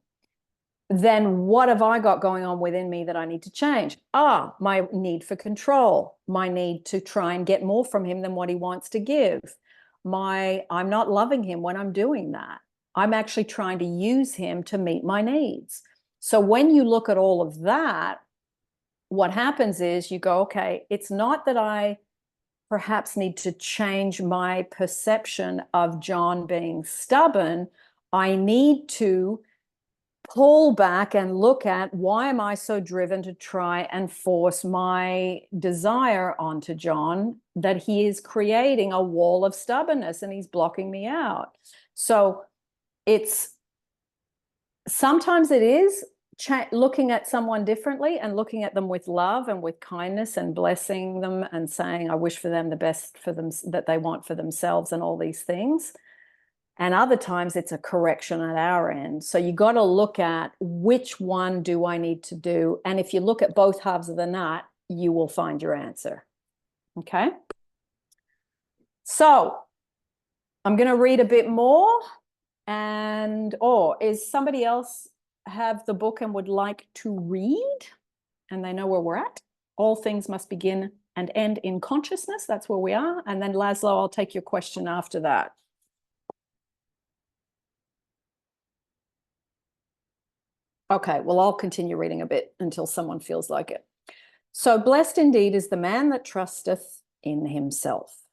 then what have I got going on within me that I need to change? My need for control, my need to try and get more from him than what he wants to give. I'm not loving him when I'm doing that. I'm actually trying to use him to meet my needs. So when you look at all of that, what happens is you go, okay, it's not that I perhaps need to change my perception of John being stubborn. I need to pull back and look at, why am I so driven to try and force my desire onto John, that he is creating a wall of stubbornness and he's blocking me out. So sometimes it is looking at someone differently and looking at them with love and with kindness and blessing them and saying, I wish for them the best for them that they want for themselves and all these things. And other times it's a correction at our end. So you got to look at, which one do I need to do? And if you look at both halves of the nut, you will find your answer. Okay. So I'm going to read a bit more. And, is somebody else have the book and would like to read? And they know where we're at. All things must begin and end in consciousness. That's where we are. And then Lazlo, I'll take your question after that. Okay, well, I'll continue reading a bit until someone feels like it. So blessed indeed is the man that trusteth in himself,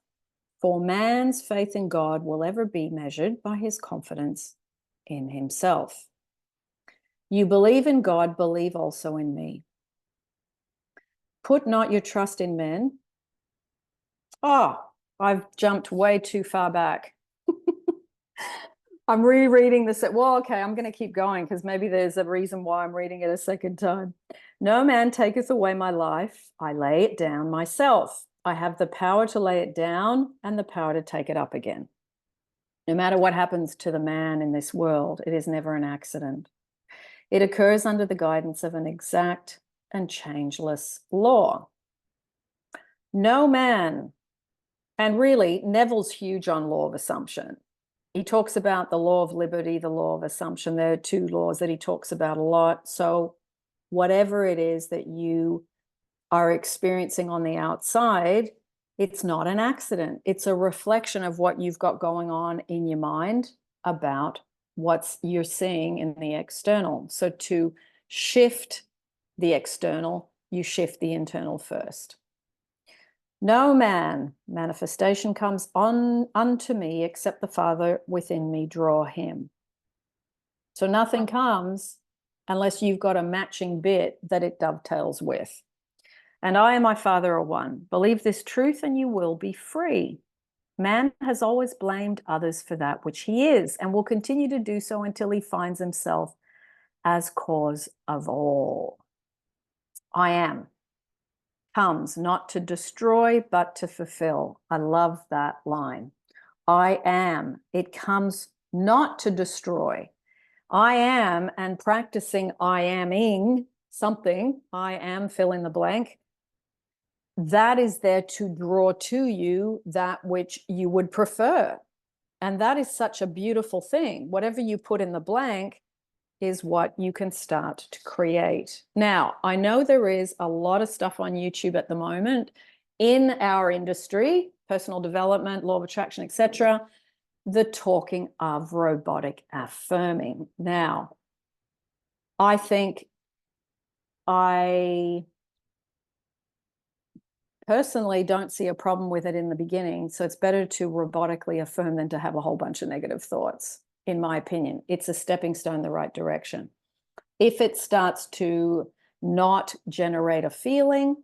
for man's faith in God will ever be measured by his confidence in himself. You believe in God, believe also in me. Put not your trust in men. I've jumped way too far back. I'm rereading this. Well, okay, I'm going to keep going because maybe there's a reason why I'm reading it a second time. No man taketh away my life. I lay it down myself. I have the power to lay it down and the power to take it up again. No matter what happens to the man in this world, it is never an accident. It occurs under the guidance of an exact and changeless law. No man, and really, Neville's huge on law of assumption. He talks about the law of liberty, the law of assumption. There are two laws that he talks about a lot. So whatever it is that you are experiencing on the outside, It's not an accident. It's a reflection of what you've got going on in your mind about what you're seeing in the external. So to shift the external, you shift the internal first. No man, manifestation comes on unto me except the Father within me draw him. So nothing comes unless you've got a matching bit that it dovetails with. And I and my Father are one. Believe this truth and you will be free. Man has always blamed others for that which he is and will continue to do so until he finds himself as cause of all. I am comes not to destroy, but to fulfill. I love that line. I am. It comes not to destroy. I am, and practicing I aming something, I am, fill in the blank, that is there to draw to you that which you would prefer. And that is such a beautiful thing. Whatever you put in the blank is what you can start to create. Now, I know there is a lot of stuff on YouTube at the moment in our industry, personal development, law of attraction, etc., the talking of robotic affirming. Now, I think I personally don't see a problem with it in the beginning. So it's better to robotically affirm than to have a whole bunch of negative thoughts, in my opinion. It's a stepping stone in the right direction. If it starts to not generate a feeling,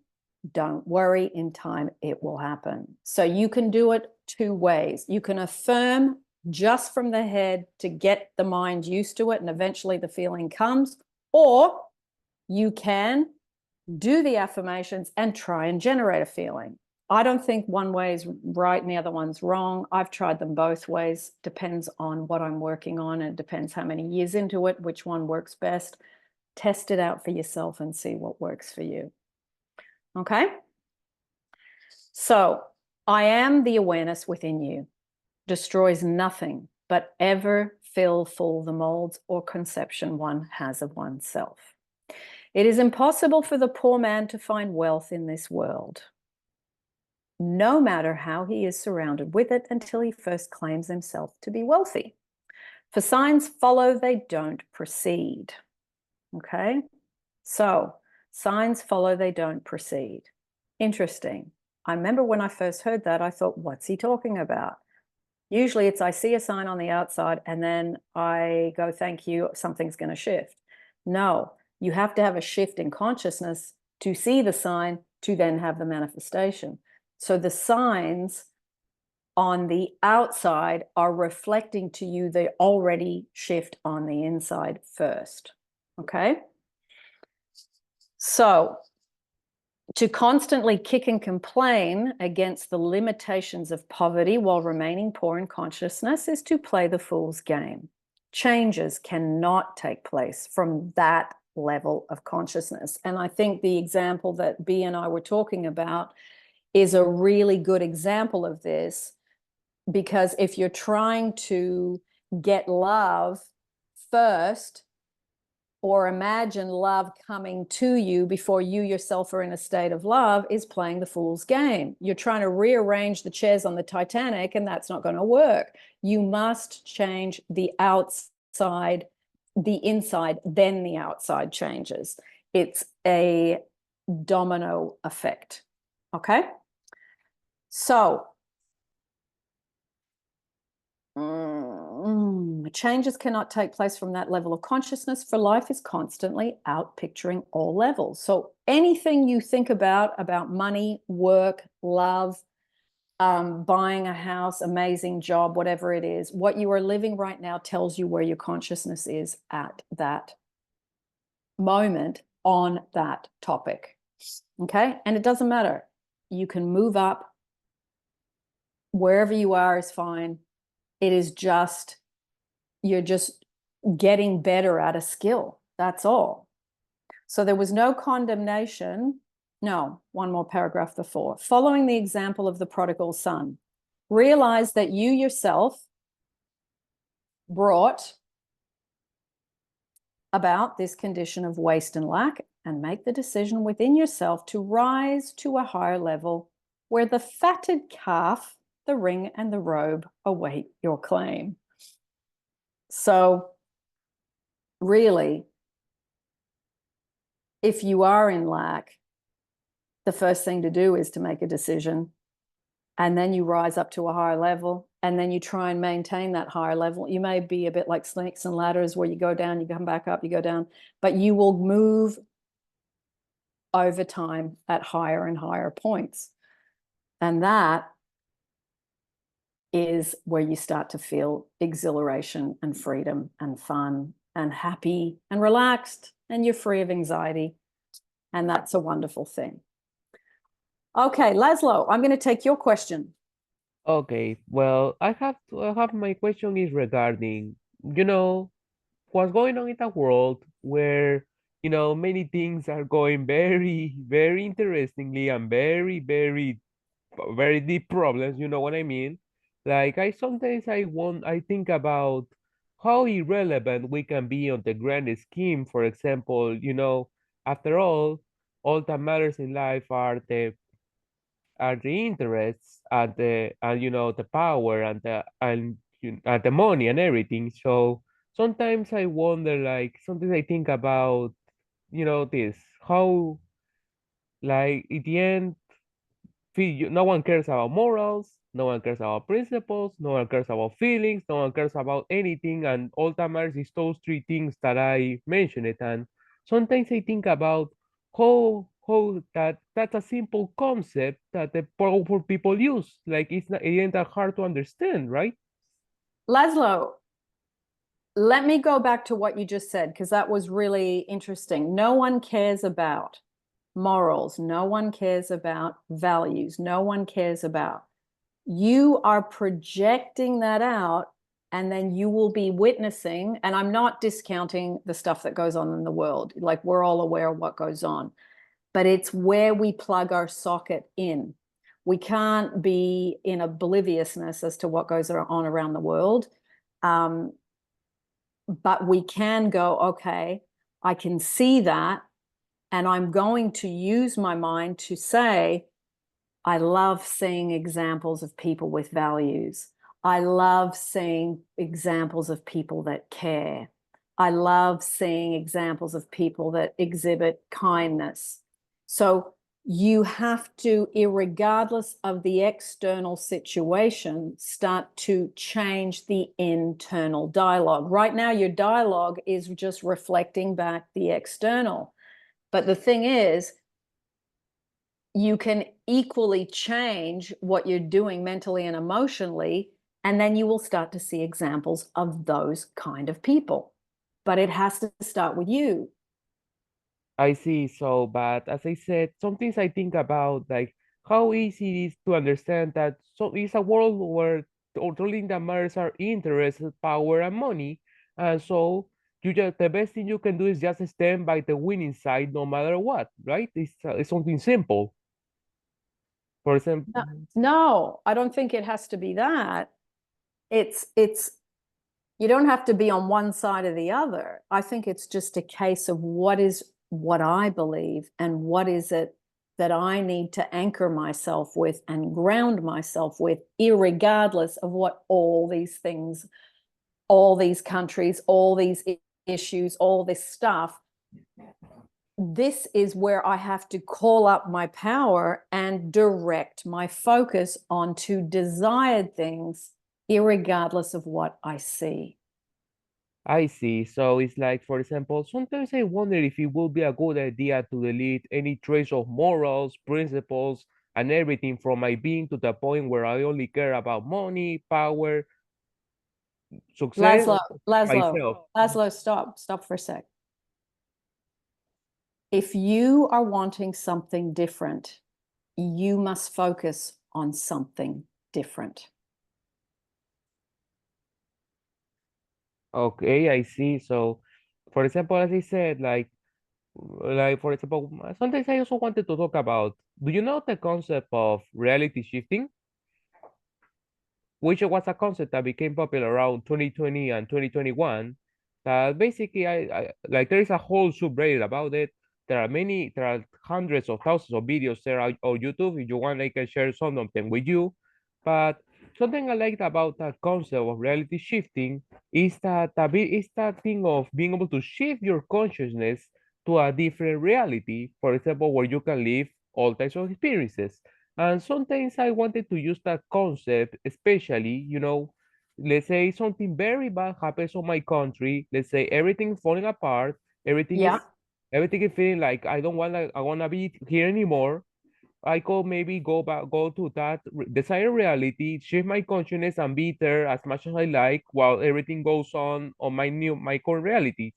don't worry, in time it will happen. So you can do it two ways. You can affirm just from the head to get the mind used to it, and eventually the feeling comes, or you can do the affirmations and try and generate a feeling. I don't think one way is right and the other one's wrong. I've tried them both ways. Depends on what I'm working on, and it depends how many years into it, which one works best. Test it out for yourself and see what works for you. Okay? So, I am the awareness within you. Destroys nothing, but ever fill full the molds or conception one has of oneself. It is impossible for the poor man to find wealth in this world, no matter how he is surrounded with it, until he first claims himself to be wealthy. For signs follow, they don't proceed. Okay? So, signs follow, they don't proceed. Interesting. I remember when I first heard that, I thought, what's he talking about? Usually it's I see a sign on the outside and then I go, thank you, something's going to shift. No, you have to have a shift in consciousness to see the sign, to then have the manifestation. So the signs on the outside are reflecting to you the already shift on the inside first. Okay? So to constantly kick and complain against the limitations of poverty while remaining poor in consciousness is to play the fool's game. Changes cannot take place from that level of consciousness. And I think the example that B and I were talking about is a really good example of this, because if you're trying to get love first, or imagine love coming to you before you yourself are in a state of love, is playing the fool's game. You're trying to rearrange the chairs on the Titanic, and that's not going to work. You must change the outside, the inside, then the outside changes. It's a domino effect. Okay? So, changes cannot take place from that level of consciousness, for life is constantly out picturing all levels. So anything you think about money, work, love, buying a house, amazing job, whatever it is, what you are living right now tells you where your consciousness is at that moment on that topic. Okay? And it doesn't matter. You can move up. Wherever you are is fine. It is just, you're just getting better at a skill. That's all. So there was no condemnation. No, one more paragraph before. Following the example of the prodigal son, realize that you yourself brought about this condition of waste and lack, and make the decision within yourself to rise to a higher level where the fatted calf, the ring, and the robe await your claim. So really, if you are in lack, the first thing to do is to make a decision, and then you rise up to a higher level, and then you try and maintain that higher level. You may be a bit like snakes and ladders where you go down, you come back up, you go down, but you will move over time at higher and higher points. And that is where you start to feel exhilaration and freedom and fun and happy and relaxed, and you're free of anxiety. And that's a wonderful thing. Okay, Lazlo, I'm going to take your question. Okay, well, I have my question is regarding, what's going on in the world where, many things are going very, very interestingly and very, very, very deep problems, you know what I mean? Like I think about how irrelevant we can be on the grand scheme. For example, after all that matters in life are the interests and the power and the money and everything. So sometimes I wonder, like sometimes I think about this, how, like, in the end, no one cares about morals, no one cares about principles, no one cares about feelings, no one cares about anything, and all that matters is those three things that I mentioned. And sometimes I think about how that's a simple concept that the powerful people use. Like it ain't that hard to understand, right? Lazlo, let me go back to what you just said, because that was really interesting. No one cares about morals. No one cares about values. No one cares about. You are projecting that out, and then you will be witnessing, and I'm not discounting the stuff that goes on in the world. Like, we're all aware of what goes on, but it's where we plug our socket in. We can't be in obliviousness as to what goes on around the world. But we can go, okay, I can see that, and I'm going to use my mind to say, I love seeing examples of people with values. I love seeing examples of people that care. I love seeing examples of people that exhibit kindness. So you have to, irregardless of the external situation, start to change the internal dialogue. Right now, your dialogue is just reflecting back the external. But the thing is, you can equally change what you're doing mentally and emotionally, and then you will start to see examples of those kind of people. But it has to start with you. I see. So, but as I said, some things I think about, like how easy it is to understand that it's a world where the only thing that matters are interest, power, and money. And so the best thing you can do is just stand by the winning side no matter what, right? It's something simple. For example, No, I don't think it has to be that. It's you don't have to be on one side or the other. I think it's just a case of what I believe and what is it that I need to anchor myself with and ground myself with, irregardless of what all these things, all these countries, all these issues, all this stuff. This is where I have to call up my power and direct my focus onto desired things, irregardless of what I see. I see. So it's like, for example, sometimes I wonder if it would be a good idea to delete any trace of morals, principles, and everything from my being to the point where I only care about money, power, success, Lazlo, stop for a sec. If you are wanting something different, you must focus on something different. Okay, I see. So, for example, as I said, for example, sometimes I also wanted to talk about, do you know the concept of reality shifting? Which was a concept that became popular around 2020 and 2021. That basically, I like there is a whole subreddit about it there are hundreds of thousands of videos there on YouTube. If you want, I can share some of them with you. But something I liked about that concept of reality shifting is that thing of being able to shift your consciousness to a different reality, for example, where you can live all types of experiences. And sometimes I wanted to use that concept, especially, let's say something very bad happens on my country. Let's say everything's falling apart. Everything is Yeah. everything is feeling like I wanna be here anymore. I could maybe go to that desired reality, shift my consciousness and be there as much as I like while everything goes on my current reality.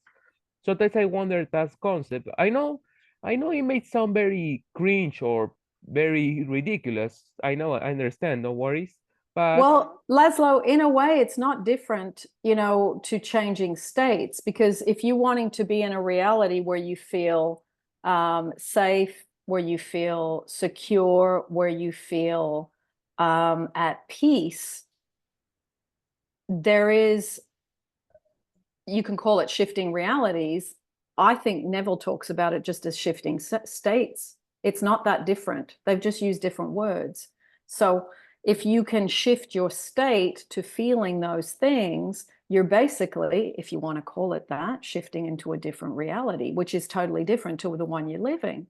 Sometimes I wonder that concept. I know it may sound very cringe or very ridiculous. I understand, no worries. But Well, Lazlo, in a way, it's not different, to changing states, because if you're wanting to be in a reality where you feel safe, where you feel secure, where you feel at peace, you can call it shifting realities. I think Neville talks about it just as shifting states. It's not that different. They've just used different words. So if you can shift your state to feeling those things, you're basically, if you want to call it that, shifting into a different reality, which is totally different to the one you're living.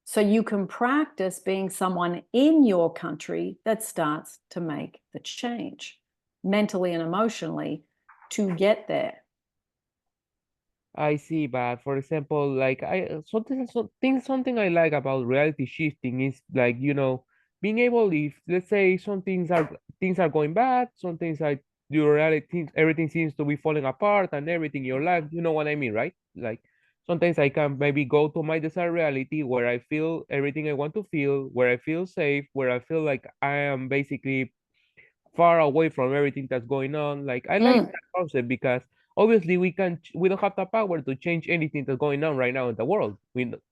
So you can practice being someone in your country that starts to make the change mentally and emotionally to get there. I see, but for example, like something I like about reality shifting is like, being able if let's say things are going bad, some things like your reality everything seems to be falling apart and everything in your life, you know what I mean, right? Like sometimes I can maybe go to my desired reality where I feel everything I want to feel, where I feel safe, where I feel like I am basically far away from everything that's going on. Like I like that concept because obviously we don't have the power to change anything that's going on right now in the world.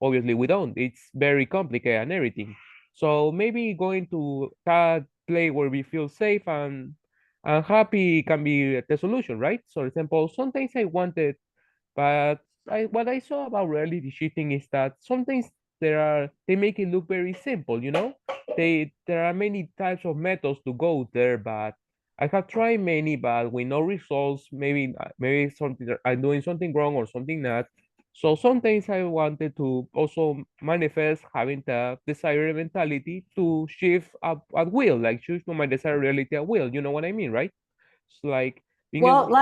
Obviously we don't. It's very complicated and everything. So maybe going to that place where we feel safe and happy can be the solution, right? So, for example, sometimes I wanted but what I saw about reality shifting is that sometimes they make it look very simple, there are many types of methods to go there, but I have tried many, but with no results. Maybe something I'm doing something wrong or something not. So sometimes I wanted to also manifest having the desired mentality to shift up at will, like choose to my desired reality at will. You know what I mean, right? It's like being Well, able.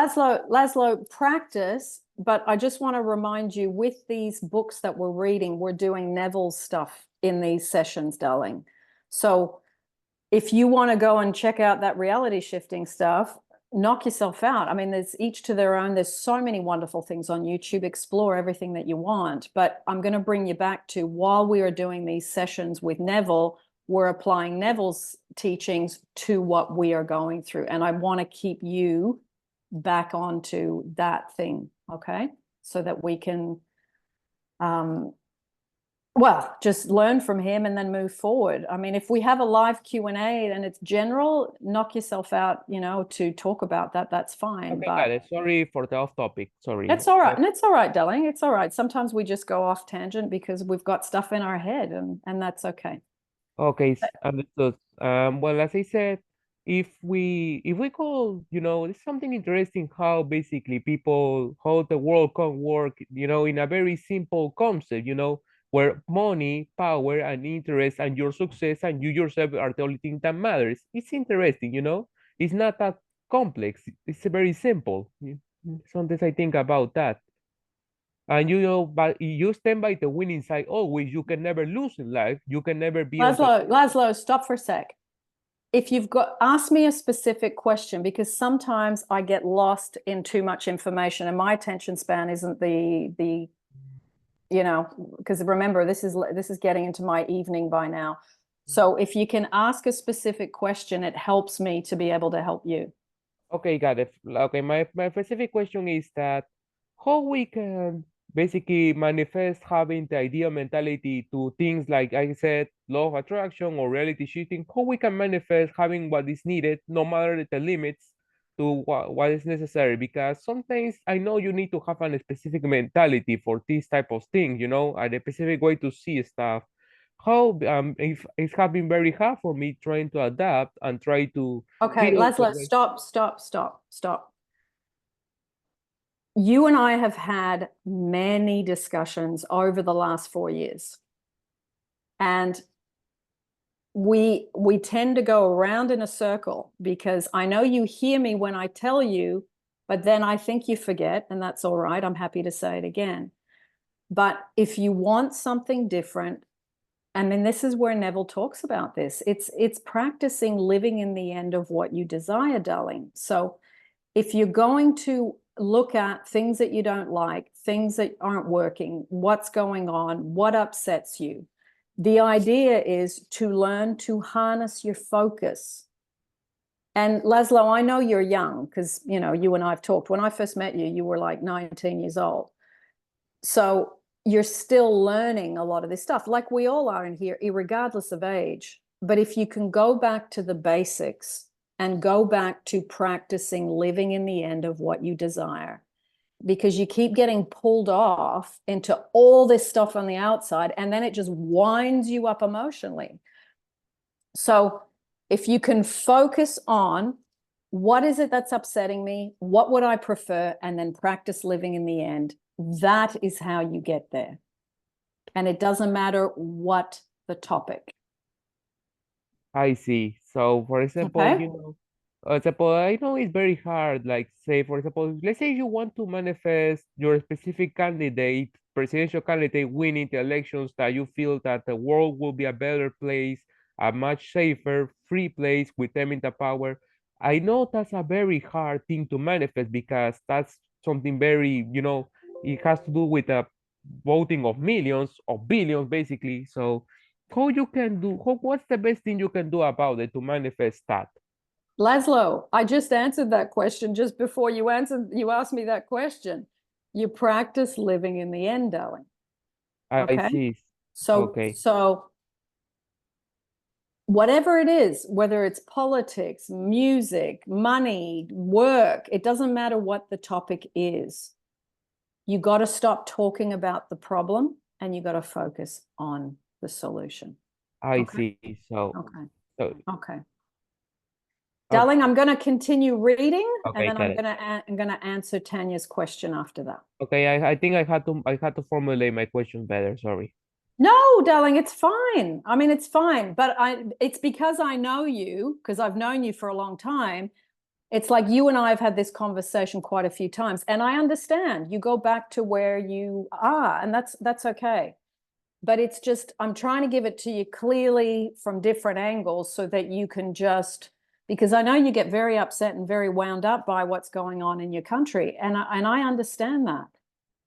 Lazlo, practice, but I just want to remind you with these books that we're reading, we're doing Neville's stuff in these sessions, darling. So if you want to go and check out that reality shifting stuff, knock yourself out. I mean, there's each to their own. There's so many wonderful things on YouTube. Explore everything that you want. But I'm going to bring you back to while we are doing these sessions with Neville, we're applying Neville's teachings to what we are going through. And I want to keep you back onto that thing, okay? So that we can, just learn from him and then move forward. I mean, if we have a live Q&A and it's general, knock yourself out, to talk about that, that's fine. Okay, But got it. Sorry for the off topic. Sorry. it's all right. And it's all right, darling. It's all right. Sometimes we just go off tangent because we've got stuff in our head and that's okay. Okay, understood. Well, as I said, if we call, it's something interesting how basically how the world can work, in a very simple concept, where money, power, and interest and your success and you yourself are the only thing that matters. It's interesting, It's not that complex. It's very simple. Sometimes I think about that. And but you stand by the winning side always. You can never lose in life. You can never be on the. Lazlo, stop for a sec. If you've ask me a specific question, because sometimes I get lost in too much information and my attention span isn't because remember, this is getting into my evening by now. So if you can ask a specific question, it helps me to be able to help you. Okay, got it. Okay, my specific question is that how we can basically manifest having the ideal mentality to things like I said, law of attraction or reality shifting, how we can manifest having what is needed, no matter the limits, to what is necessary, because sometimes I know you need to have a specific mentality for this type of thing, you know, and a specific way to see stuff. How if it has been very hard for me trying to adapt and try to Okay, feel the Lazlo, way. stop. You and I have had many discussions over the last 4 years. And we tend to go around in a circle, because I know you hear me when I tell you, but then I think you forget, and that's all right. I'm happy to say it again. But if you want something different, I mean, this is where Neville talks about this. It's practicing living in the end of what you desire, darling. So if you're going to look at things that you don't like, things that aren't working, what's going on, what upsets you, the idea is to learn to harness your focus. And Lazlo, I know you're young, because, you know, you and I have talked. When I first met you, you were like 19 years old. So you're still learning a lot of this stuff, like we all are in here, regardless of age. But if you can go back to the basics and go back to practicing living in the end of what you desire, because you keep getting pulled off into all this stuff on the outside, and then it just winds you up emotionally. So if you can focus on what is it that's upsetting me, what would I prefer, and then practice living in the end, that is how you get there. And it doesn't matter what the topic. I see. So, for example, Okay. you know, example, I know it's very hard. Like, say, for example, let's say you want to manifest your specific candidate, presidential candidate winning the elections, that you feel that the world will be a better place, a much safer, free place with them in the power. I know that's a very hard thing to manifest, because that's something very, you know, it has to do with the voting of millions, of billions, basically. So, how you can do, what's the best thing you can do about it to manifest that? Lazlo, I just answered that question just before you asked me that question. You practice living in the end, darling. I Okay. see. So, Okay. so whatever it is, whether it's politics, music, money, work, it doesn't matter what the topic is. You got to stop talking about the problem, and you got to focus on the solution. I Okay. see. So, Okay. so Okay. Darling, I'm going to continue reading, okay, and then got I'm going to answer Tanya's question after that. okay, I think I had to formulate my question better. Sorry. No, darling, it's fine. I mean, it's fine, but it's because I know you, because I've known you for a long time. It's like you and I have had this conversation quite a few times, and I understand. You go back to where you are, and that's okay. But it's just, I'm trying to give it to you clearly from different angles, so that you can just, because I know you get very upset and very wound up by what's going on in your country, and I understand that.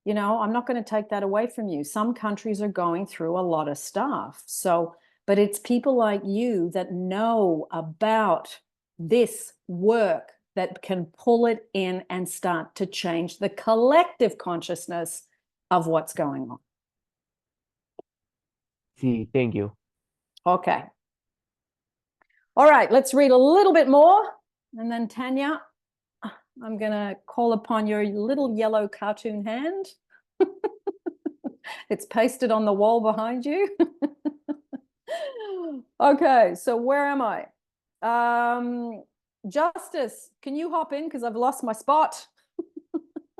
You know, I'm not going to take that away from you. Some countries are going through a lot of stuff. So, but it's people like you that know about this work that can pull it in and start to change the collective consciousness of what's going on. See, thank you. Okay. All right, let's read a little bit more. And then Tanya, I'm going to call upon your little yellow cartoon hand. It's pasted on the wall behind you. Okay, so where am I? Justice, can you hop in? Because I've lost my spot.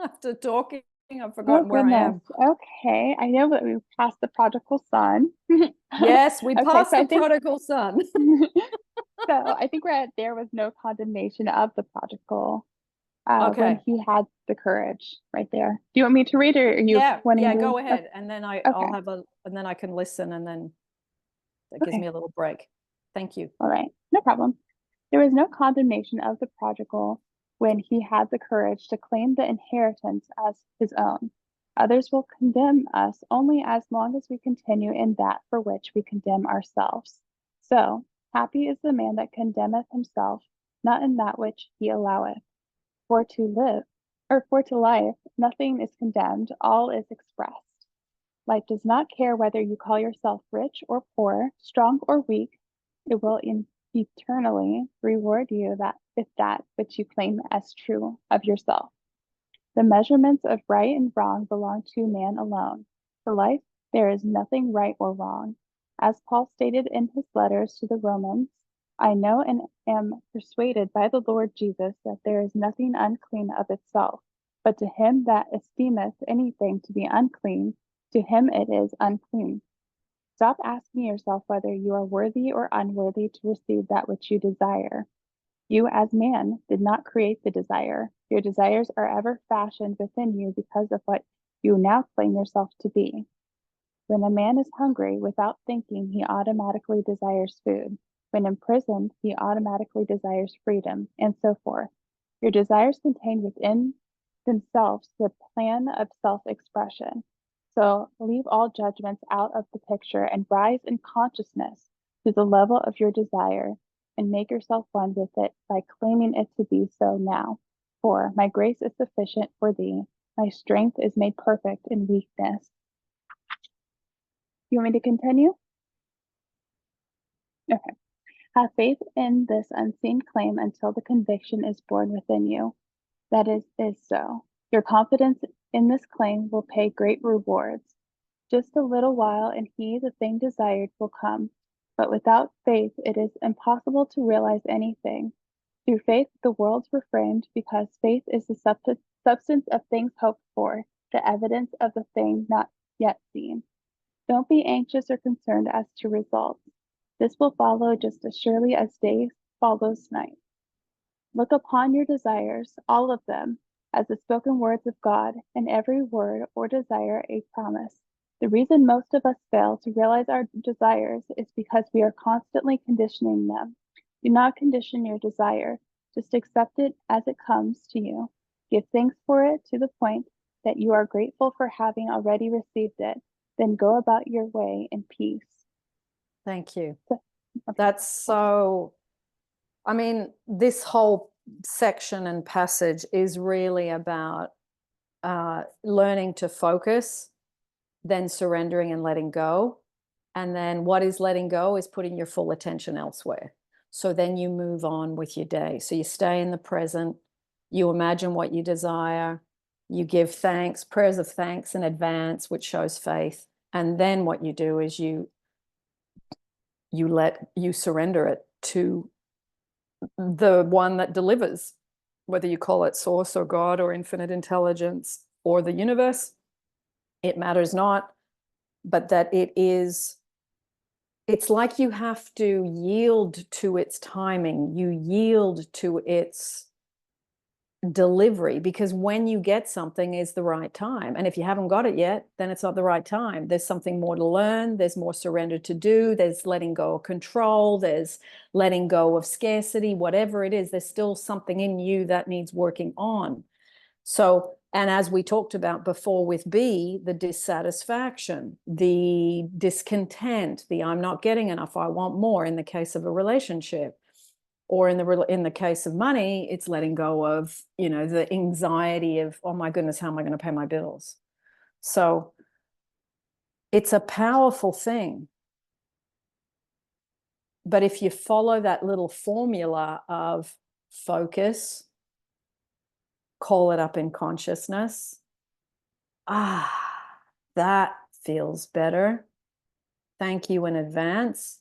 After talking, I've forgotten where I am. Okay, I know that we passed the prodigal son. Yes, we Okay, passed so the prodigal son. So I think we're at there was no condemnation of the prodigal Okay. when he had the courage right there. Do you want me to read, or are you Yeah, wanting yeah, to? go ahead. And then I'll Okay. have and then I can listen, and then that gives Okay. me a little break. Thank you. All right, no problem. There was no condemnation of the prodigal when he had the courage to claim the inheritance as his own. Others will condemn us only as long as we continue in that for which we condemn ourselves. So, happy is the man that condemneth himself, not in that which he alloweth. For to live, or for to life, nothing is condemned, all is expressed. Life does not care whether you call yourself rich or poor, strong or weak. It will eternally reward you if that which you claim as true of yourself. The measurements of right and wrong belong to man alone. For life, there is nothing right or wrong. As Paul stated in his letters to the Romans, I know and am persuaded by the Lord Jesus that there is nothing unclean of itself, but to him that esteemeth anything to be unclean, to him it is unclean. Stop asking yourself whether you are worthy or unworthy to receive that which you desire. You, as man, did not create the desire. Your desires are ever fashioned within you because of what you now claim yourself to be. When a man is hungry, without thinking, he automatically desires food. When imprisoned, he automatically desires freedom, and so forth. Your desires contain within themselves the plan of self-expression. So leave all judgments out of the picture and rise in consciousness to the level of your desire and make yourself one with it by claiming it to be so now. For my grace is sufficient for thee. My strength is made perfect in weakness. You want me to continue? Okay. Have faith in this unseen claim until the conviction is born within you. That is so. Your confidence in this claim will pay great rewards. Just a little while, and he, the thing desired, will come. But without faith, it is impossible to realize anything. Through faith, the worlds were framed, because faith is the substance of things hoped for, the evidence of the thing not yet seen. Don't be anxious or concerned as to results. This will follow just as surely as day follows night. Look upon your desires, all of them, as the spoken words of God, and every word or desire a promise. The reason most of us fail to realize our desires is because we are constantly conditioning them. Do not condition your desire. Just accept it as it comes to you. Give thanks for it to the point that you are grateful for having already received it. Then go about your way in peace. Thank you. That's so, I mean, this whole section and passage is really about learning to focus, then surrendering and letting go. And then what is letting go is putting your full attention elsewhere. So then you move on with your day. So you stay in the present, you imagine what you desire, you give thanks, prayers of thanks in advance, which shows faith. And then what you do is you surrender it to the one that delivers, whether you call it source or God or infinite intelligence or the universe, it matters not, but that it's like you have to yield to its timing, you yield to its delivery, because when you get something is the right time. And if you haven't got it yet, then it's not the right time. There's something more to learn, there's more surrender to do, there's letting go of control, there's letting go of scarcity, whatever it is, there's still something in you that needs working on. So, and as we talked about before with B, the dissatisfaction, the discontent, the I'm not getting enough, I want more in the case of a relationship. Or in the case of money, it's letting go of, the anxiety of, oh my goodness, how am I going to pay my bills? So it's a powerful thing. But if you follow that little formula of focus, call it up in consciousness, that feels better. Thank you in advance.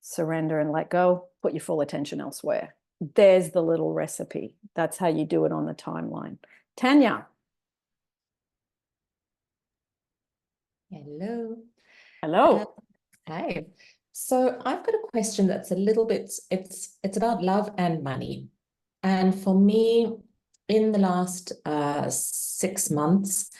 Surrender and let go, put your full attention elsewhere. There's the little recipe. That's how you do it on the timeline. Tanya. Hello. Hello. Hi. So I've got a question that's a little bit, it's about love and money. And for me, in the last 6 months,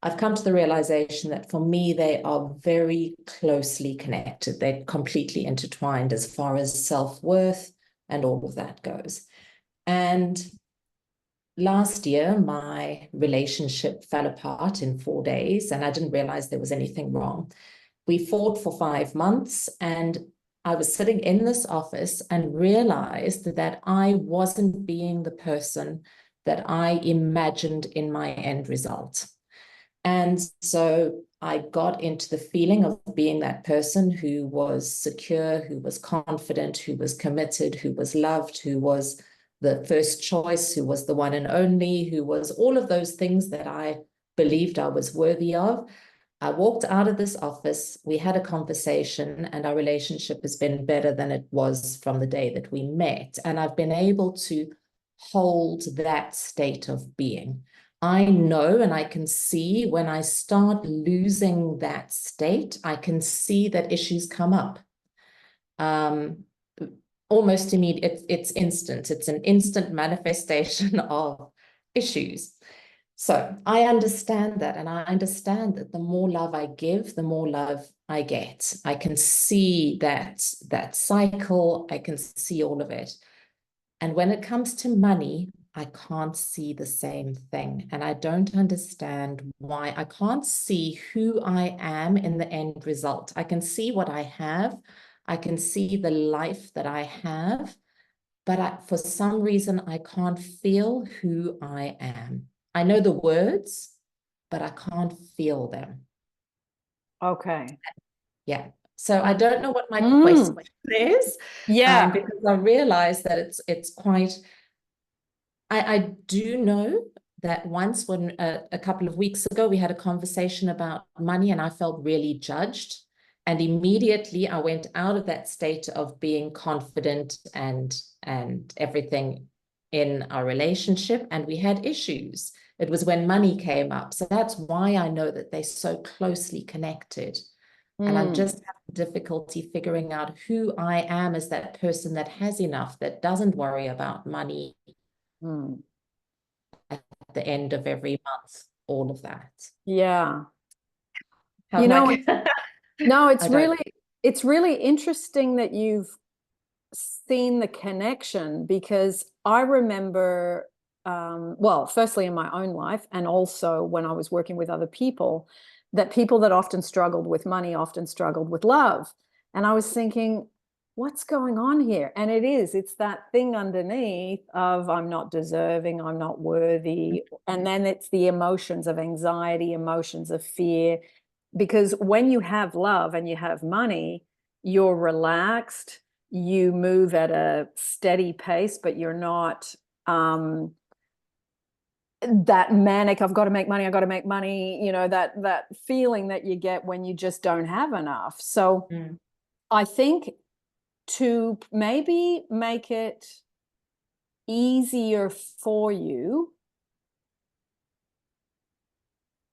I've come to the realization that for me, they are very closely connected. They're completely intertwined as far as self-worth and all of that goes. And last year, my relationship fell apart in 4 days, and I didn't realize there was anything wrong. We fought for 5 months, and I was sitting in this office and realized that I wasn't being the person that I imagined in my end result. And so I got into the feeling of being that person who was secure, who was confident, who was committed, who was loved, who was the first choice, who was the one and only, who was all of those things that I believed I was worthy of. I walked out of this office, we had a conversation, and our relationship has been better than it was from the day that we met. And I've been able to hold that state of being. I know and I can see when I start losing that state, I can see that issues come up. Almost immediate, it's instant. It's an instant manifestation of issues. So I understand that, and I understand that the more love I give, the more love I get. I can see that cycle. I can see all of it. And when it comes to money, I can't see the same thing. And I don't understand why. I can't see who I am in the end result. I can see what I have. I can see the life that I have. But for some reason, I can't feel who I am. I know the words, but I can't feel them. Okay. Yeah. So I don't know what my Mm. question is. Yeah. Because I realize that it's quite... I do know that once when a couple of weeks ago, we had a conversation about money and I felt really judged. And immediately I went out of that state of being confident and everything in our relationship, and we had issues. It was when money came up. So that's why I know that they're so closely connected. And I'm just having difficulty figuring out who I am as that person that has enough, that doesn't worry about money at the end of every month, all of that. Yeah. How You do know, I... no, it's really interesting that you've seen the connection, because I remember, well, firstly in my own life, and also when I was working with other people, that people that often struggled with money often struggled with love. And I was thinking, what's going on here? And it's that thing underneath of I'm not deserving, I'm not worthy. And then it's the emotions of anxiety, emotions of fear. Because when you have love and you have money, you're relaxed, you move at a steady pace, but you're not that manic, I've got to make money, I've got to make money, you know, that feeling that you get when you just don't have enough. So I think to maybe make it easier for you,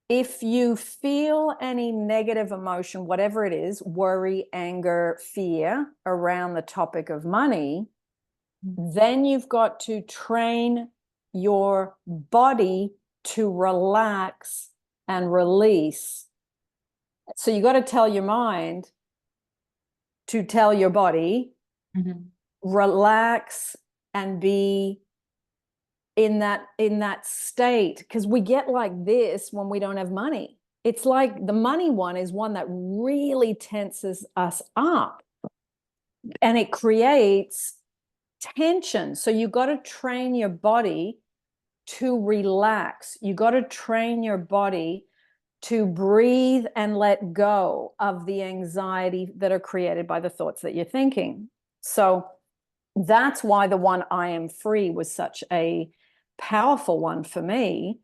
if you feel any negative emotion, whatever it is, worry, anger, fear around the topic of money, then you've got to train your body to relax and release. So you got to tell your mind to tell your body, relax and be in that state, because we get like this when we don't have money. It's like the money one is one that really tenses us up and it creates tension. So you got to train your body to relax. You got to train your body to breathe and let go of the anxiety that are created by the thoughts that you're thinking. So that's why the one I am free was such a powerful one for me,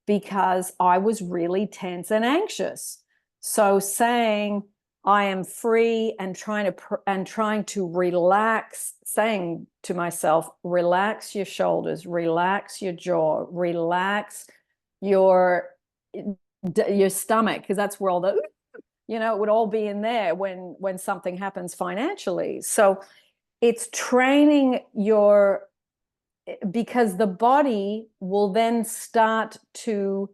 because I was really tense and anxious. So saying I am free and trying to relax, saying to myself, relax your shoulders, relax your jaw, relax your stomach, because that's where all the, you know, it would all be in there when something happens financially. So it's training because the body will then start to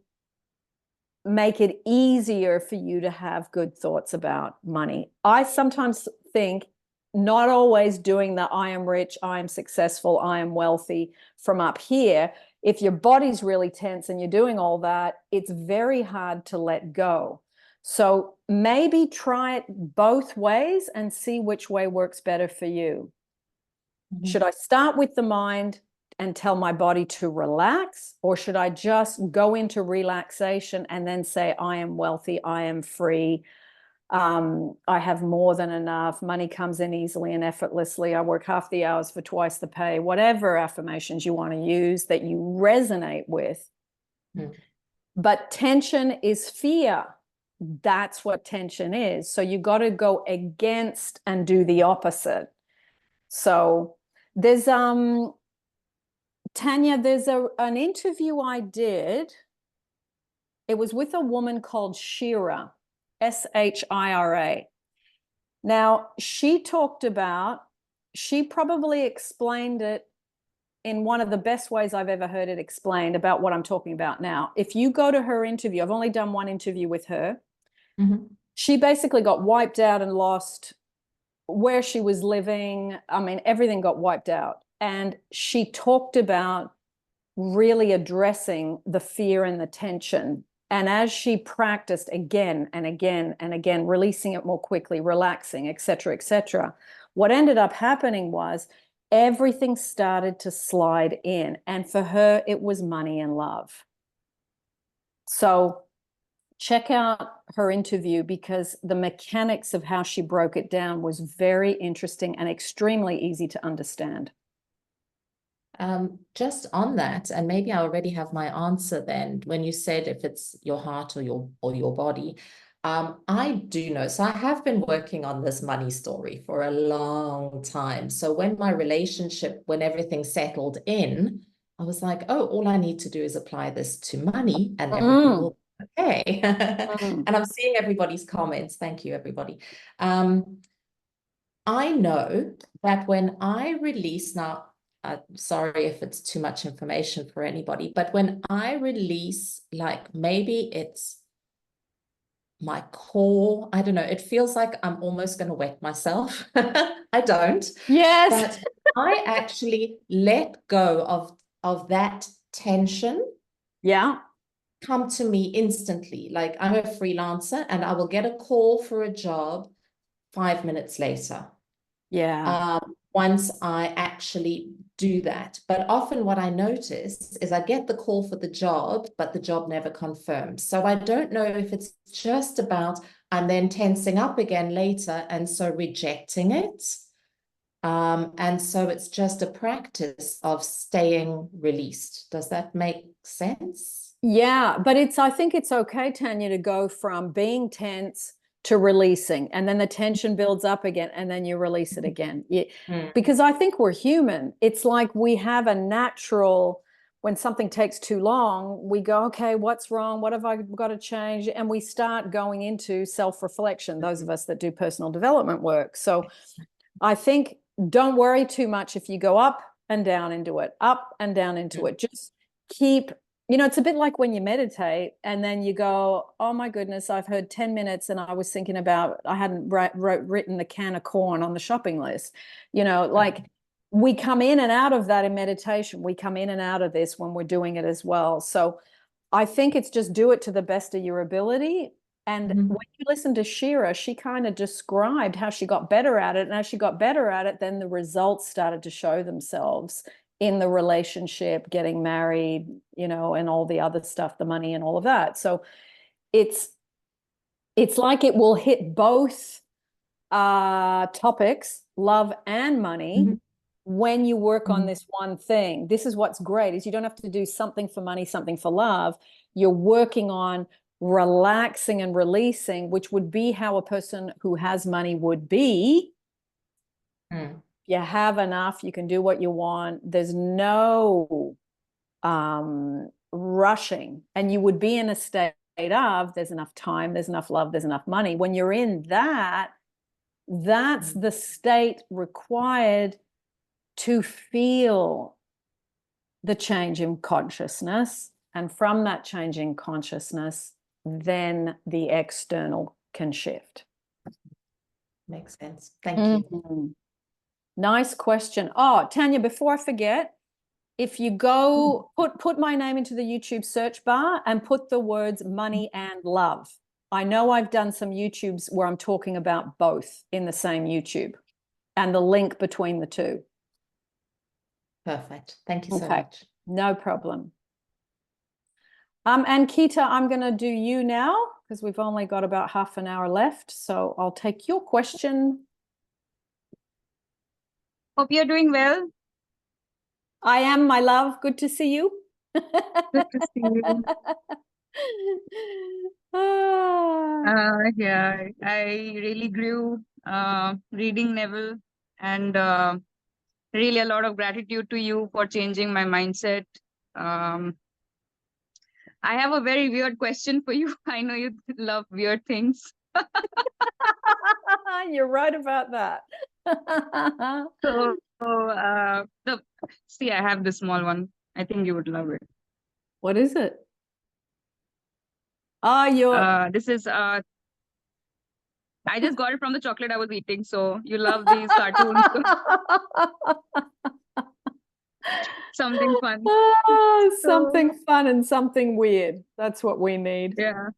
make it easier for you to have good thoughts about money. I sometimes think not always doing the I am rich, I am successful, I am wealthy from up here. If your body's really tense and you're doing all that, it's very hard to let go. So maybe try it both ways and see which way works better for you. Should I start with the mind and tell my body to relax? Or should I just go into relaxation and then say, I am wealthy, I am free, I have more than enough, money comes in easily and effortlessly, I work half the hours for twice the pay, whatever affirmations you want to use that you resonate with. Mm. But tension is fear. That's what tension is. So you got to go against and do the opposite. So there's Tanya, there's an interview I did. It was with a woman called Shira, Shira. Now, she talked about, she probably explained it in one of the best ways I've ever heard it explained about what I'm talking about now. If you go to her interview, I've only done one interview with her. Mm-hmm. She basically got wiped out and lost where she was living. I mean, everything got wiped out. And she talked about really addressing the fear and the tension. And as she practiced again and again and again, releasing it more quickly, relaxing, et cetera, what ended up happening was everything started to slide in. And for her, it was money and love. So check out her interview, because the mechanics of how she broke it down was very interesting and extremely easy to understand. Just on that, and maybe I already have my answer then, when you said if it's your heart or your body, I do know. So I have been working on this money story for a long time. So when my relationship, when everything settled in, I was like, oh, all I need to do is apply this to money and everything will be okay. And I'm seeing everybody's comments. Thank you, everybody. I know that when I release now, sorry if it's too much information for anybody, but when I release, like maybe it's my core, I don't know, it feels like I'm almost going to wet myself. I don't. Yes. But I actually let go of that tension. Yeah. Come to me instantly. Like I'm a freelancer and I will get a call for a job 5 minutes later. Yeah. Once I actually do that. But often what I notice is I get the call for the job, but the job never confirms. So I don't know if it's just about I'm then tensing up again later and so rejecting it. And so it's just a practice of staying released. Does that make sense? Yeah, but I think it's okay, Tanya, to go from being tense to releasing, and then the tension builds up again, and then you release it again. Because I think we're human. It's like we have a natural, when something takes too long, we go, okay, what's wrong? What have I got to change? And we start going into self-reflection, those of us that do personal development work. So I think don't worry too much if you go up and down into it, up and down into it. Just keep, it's a bit like when you meditate and then you go, oh my goodness, I've heard 10 minutes and I was thinking about, I hadn't written the can of corn on the shopping list. Like we come in and out of that in meditation. We come in and out of this when we're doing it as well. So I think it's just do it to the best of your ability. And when you listen to Shira, she kind of described how she got better at it. And as she got better at it, then the results started to show themselves in the relationship, getting married, and all the other stuff, the money and all of that. So it's like it will hit both topics, love and money, when you work on this one thing. This is what's great, is you don't have to do something for money, something for love. You're working on relaxing and releasing, which would be how a person who has money would be. You have enough, you can do what you want. There's no rushing, and you would be in a state of there's enough time, there's enough love, there's enough money. When you're in that, that's the state required to feel the change in consciousness. And from that change in consciousness, then the external can shift. Makes sense. Thank you. Nice question. Oh, Tanya, before I forget, if you go put my name into the YouTube search bar and put the words money and love. I know I've done some YouTubes where I'm talking about both in the same YouTube, and the link between the two. Perfect. Thank you so Okay. much. No problem. Ankita, I'm going to do you now because we've only got about half an hour left. So I'll take your question. Hope you're doing well. I am, my love. Good to see you. Good to see you. Yeah, I really grew reading Neville, and really a lot of gratitude to you for changing my mindset. I have a very weird question for you. I know you love weird things. You're right about that. So, see, I have this small one. I think you would love it. What is it? You're This is I just got it from the chocolate I was eating. So you love these cartoons. Something fun. something fun and something weird. That's what we need. Yeah.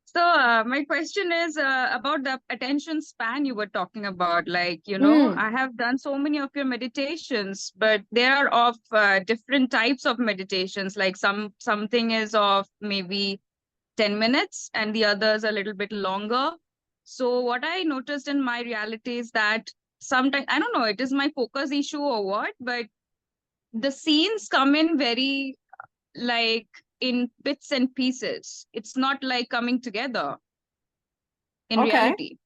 So my question is about the attention span you were talking about. Like, I have done so many of your meditations, but they are of different types of meditations. Like something is of maybe 10 minutes and the others a little bit longer. So what I noticed in my reality is that sometimes, I don't know, it is my focus issue or what, but the scenes come in very like in bits and pieces. It's not like coming together in reality.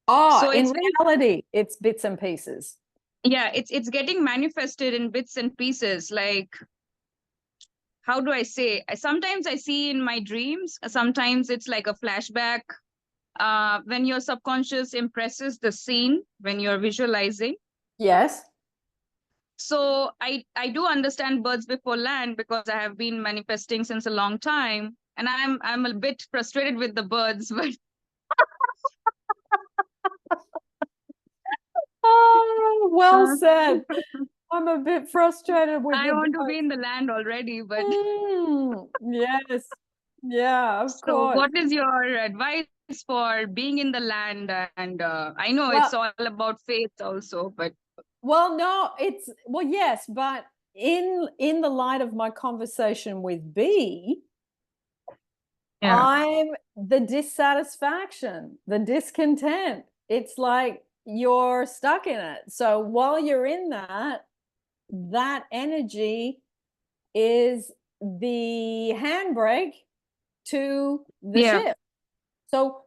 So it's in reality, it's bits and pieces. Yeah, it's getting manifested in bits and pieces. Like, how do I say? Sometimes I see in my dreams, sometimes it's like a flashback. When your subconscious impresses the scene, when you're visualizing. Yes. So I do understand birds before land because I have been manifesting since a long time, and I'm a bit frustrated with the birds, but well said. I'm a bit frustrated with I want to be in the land already, but yes. Yeah, of so course. what is your advice for being in the land? And I know it's all about faith also, but no, yes, but in the light of my conversation with B, I'm the dissatisfaction, the discontent. It's like you're stuck in it. So while you're in that energy is the handbrake to the ship. So,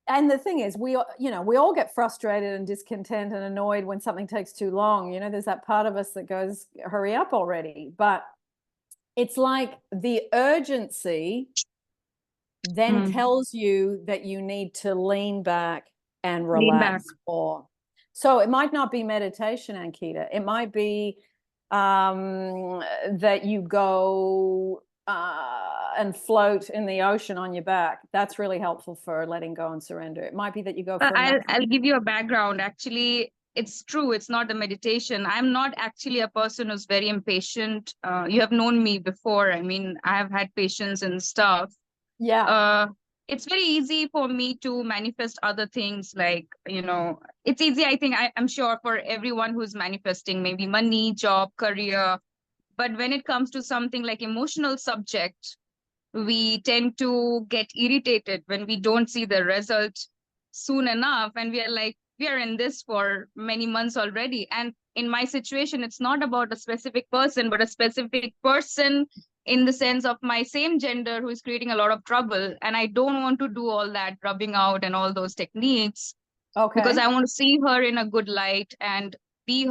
and the thing is, we all get frustrated and discontent and annoyed when something takes too long. There's that part of us that goes, hurry up already. But it's like the urgency then tells you that you need to lean back and relax more. So it might not be meditation, Ankita. It might be that you go and float in the ocean on your back. That's really helpful for letting go and surrender. It might be that you go for I'll give you a background. Actually, it's true. It's not a meditation. I'm not actually a person who's very impatient. You have known me before. I mean, I have had patience and stuff. Yeah. It's very easy for me to manifest other things. Like, it's easy. I think I'm sure for everyone who's manifesting maybe money, job, career. But when it comes to something like emotional subject, we tend to get irritated when we don't see the result soon enough. And we are like, we are in this for many months already. And in my situation, it's not about a specific person, but a specific person in the sense of my same gender who is creating a lot of trouble. And I don't want to do all that rubbing out and all those techniques. Because I want to see her in a good light and see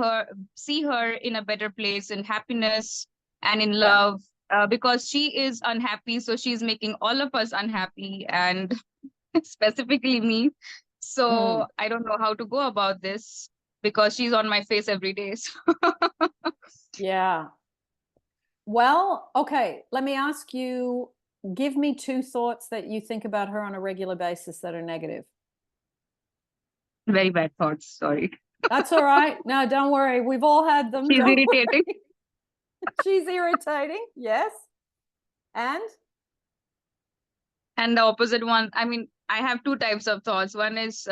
her in a better place, in happiness and in love. Because she is unhappy, so she's making all of us unhappy, and specifically me. So I don't know how to go about this because she's on my face every day. So. Yeah. Well, okay. Let me ask you, give me 2 thoughts that you think about her on a regular basis that are negative. Very bad thoughts. Sorry. That's all right. No, don't worry. We've all had them. She's irritating. She's irritating. Yes. And the opposite one, I mean, I have 2 types of thoughts. One is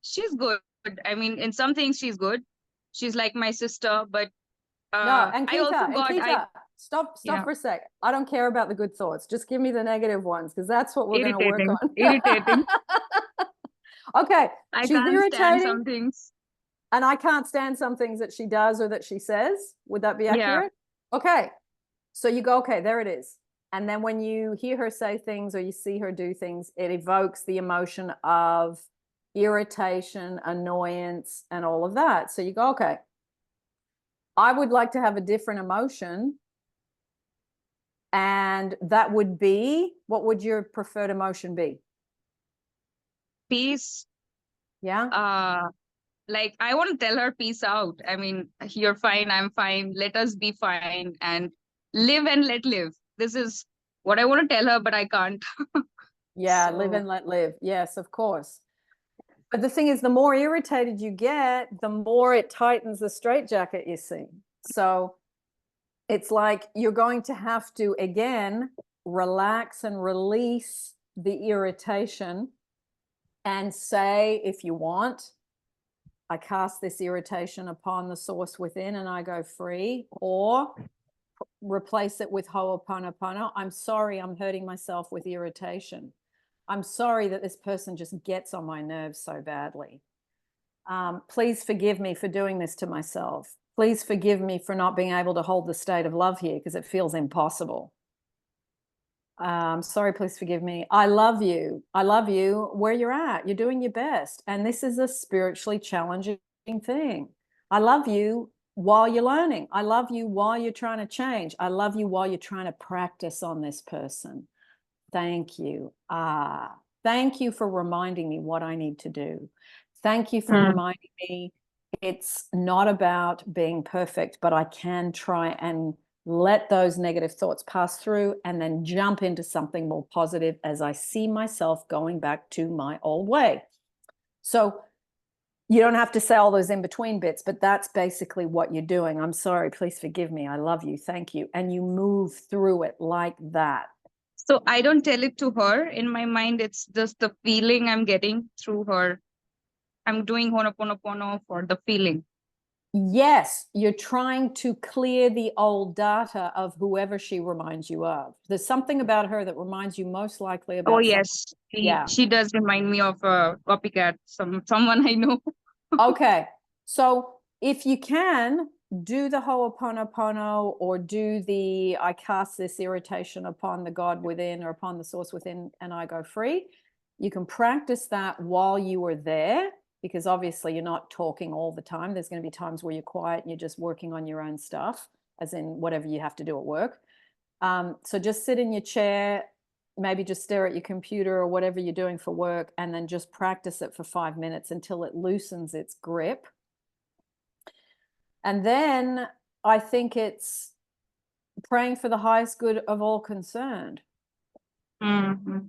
she's good. I mean, in some things she's good. she's like my sister, but No, I also Ankita, stop yeah, for a sec. I don't care about the good thoughts. Just give me the negative ones, because that's what we're going to work irritating, on. irritating. Okay, I she's can't stand irritating, some things. and I can't stand some things that she does or that she says. Would that be Yeah. accurate? Okay, so you go, okay, there it is. And then when you hear her say things or you see her do things, it evokes the emotion of irritation, annoyance, and all of that. So you go, okay, I would like to have a different emotion. And that would be, what would your preferred emotion be? Peace. Yeah. Like I want to tell her peace out. I mean, you're fine, I'm fine. Let us be fine and live and let live. This is what I want to tell her, but I can't. Yeah, live So- and let live. Yes, of course. But the thing is, the more irritated you get, the more it tightens the straitjacket, you see. So it's like you're going to have to, again, relax and release the irritation and say, if you want, I cast this irritation upon the source within and I go free, or replace it with Ho'oponopono. I'm sorry, I'm hurting myself with irritation. I'm sorry that this person just gets on my nerves so badly. Please forgive me for doing this to myself. Please forgive me for not being able to hold the state of love here because it feels impossible. Sorry, please forgive me. I love you. I love you where you're at. You're doing your best. And this is a spiritually challenging thing. I love you while you're learning. I love you while you're trying to change. I love you while you're trying to practice on this person. Thank you. Thank you for reminding me what I need to do. Thank you for reminding me it's not about being perfect, but I can try and let those negative thoughts pass through and then jump into something more positive as I see myself going back to my old way. So you don't have to say all those in between bits, but that's basically what you're doing. I'm sorry, please forgive me. I love you. Thank you. And you move through it like that. So I don't tell it to her. In my mind, it's just the feeling I'm getting through her. I'm doing Ho'oponopono for the feeling. Yes, you're trying to clear the old data of whoever she reminds you of. There's something about her that reminds you most likely about Oh yes, she does remind me of a copycat, someone I know. Okay, so if you can, do the Ho'oponopono or do the I cast this irritation upon the God within or upon the source within and I go free. You can practice that while you are there, because obviously you're not talking all the time. There's going to be times where you're quiet and you're just working on your own stuff, as in whatever you have to do at work. So just sit in your chair, maybe just stare at your computer or whatever you're doing for work, and then just practice it for 5 minutes until it loosens its grip. And then I think it's praying for the highest good of all concerned. Mm-hmm.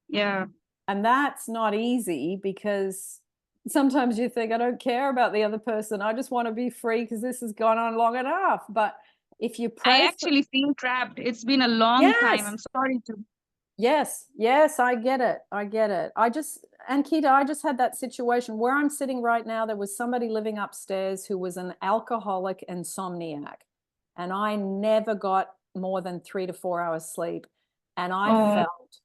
Yeah. And that's not easy because sometimes you think, I don't care about the other person. I just want to be free because this has gone on long enough. But if you pray, I actually feel trapped. It's been a long time. I'm sorry to. Yes, I get it. Ankita, I just had that situation where I'm sitting right now. There was somebody living upstairs who was an alcoholic insomniac, and I never got more than 3 to 4 hours sleep. And I felt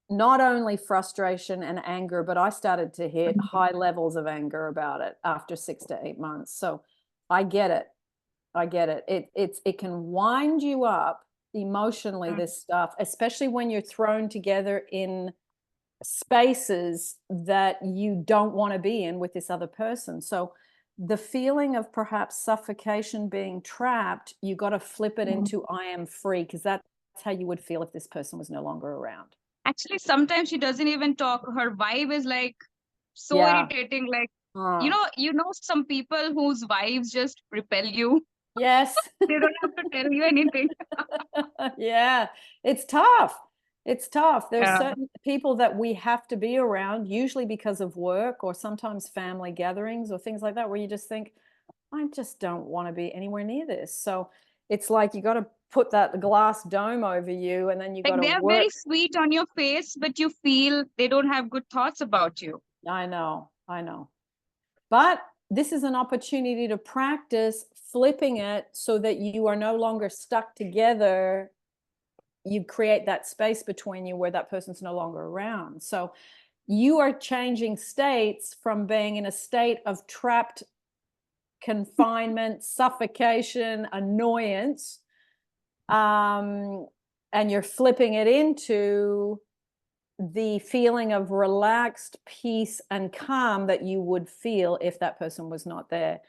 not only frustration and anger, but I started to hit high levels of anger about it after 6 to 8 months. So I get it. It can wind you up emotionally, this stuff, especially when you're thrown together in spaces that you don't want to be in with this other person. So the feeling of perhaps suffocation, being trapped, you got to flip it into I am free, because that's how you would feel if this person was no longer around. Actually, sometimes she doesn't even talk. Her vibe is like so irritating. Like, you know, some people whose wives just repel you. Yes. They don't have to tell you anything. Yeah, it's tough. There's certain people that we have to be around, usually because of work or sometimes family gatherings or things like that, where you just think, I just don't want to be anywhere near this. So it's like you got to put that glass dome over you, and then you got to They are very sweet on your face, but you feel they don't have good thoughts about you. I know. But this is an opportunity to practice flipping it so that you are no longer stuck together. You create that space between you where that person's no longer around. So you are changing states from being in a state of trapped confinement, suffocation, annoyance, and you're flipping it into the feeling of relaxed peace and calm that you would feel if that person was not there.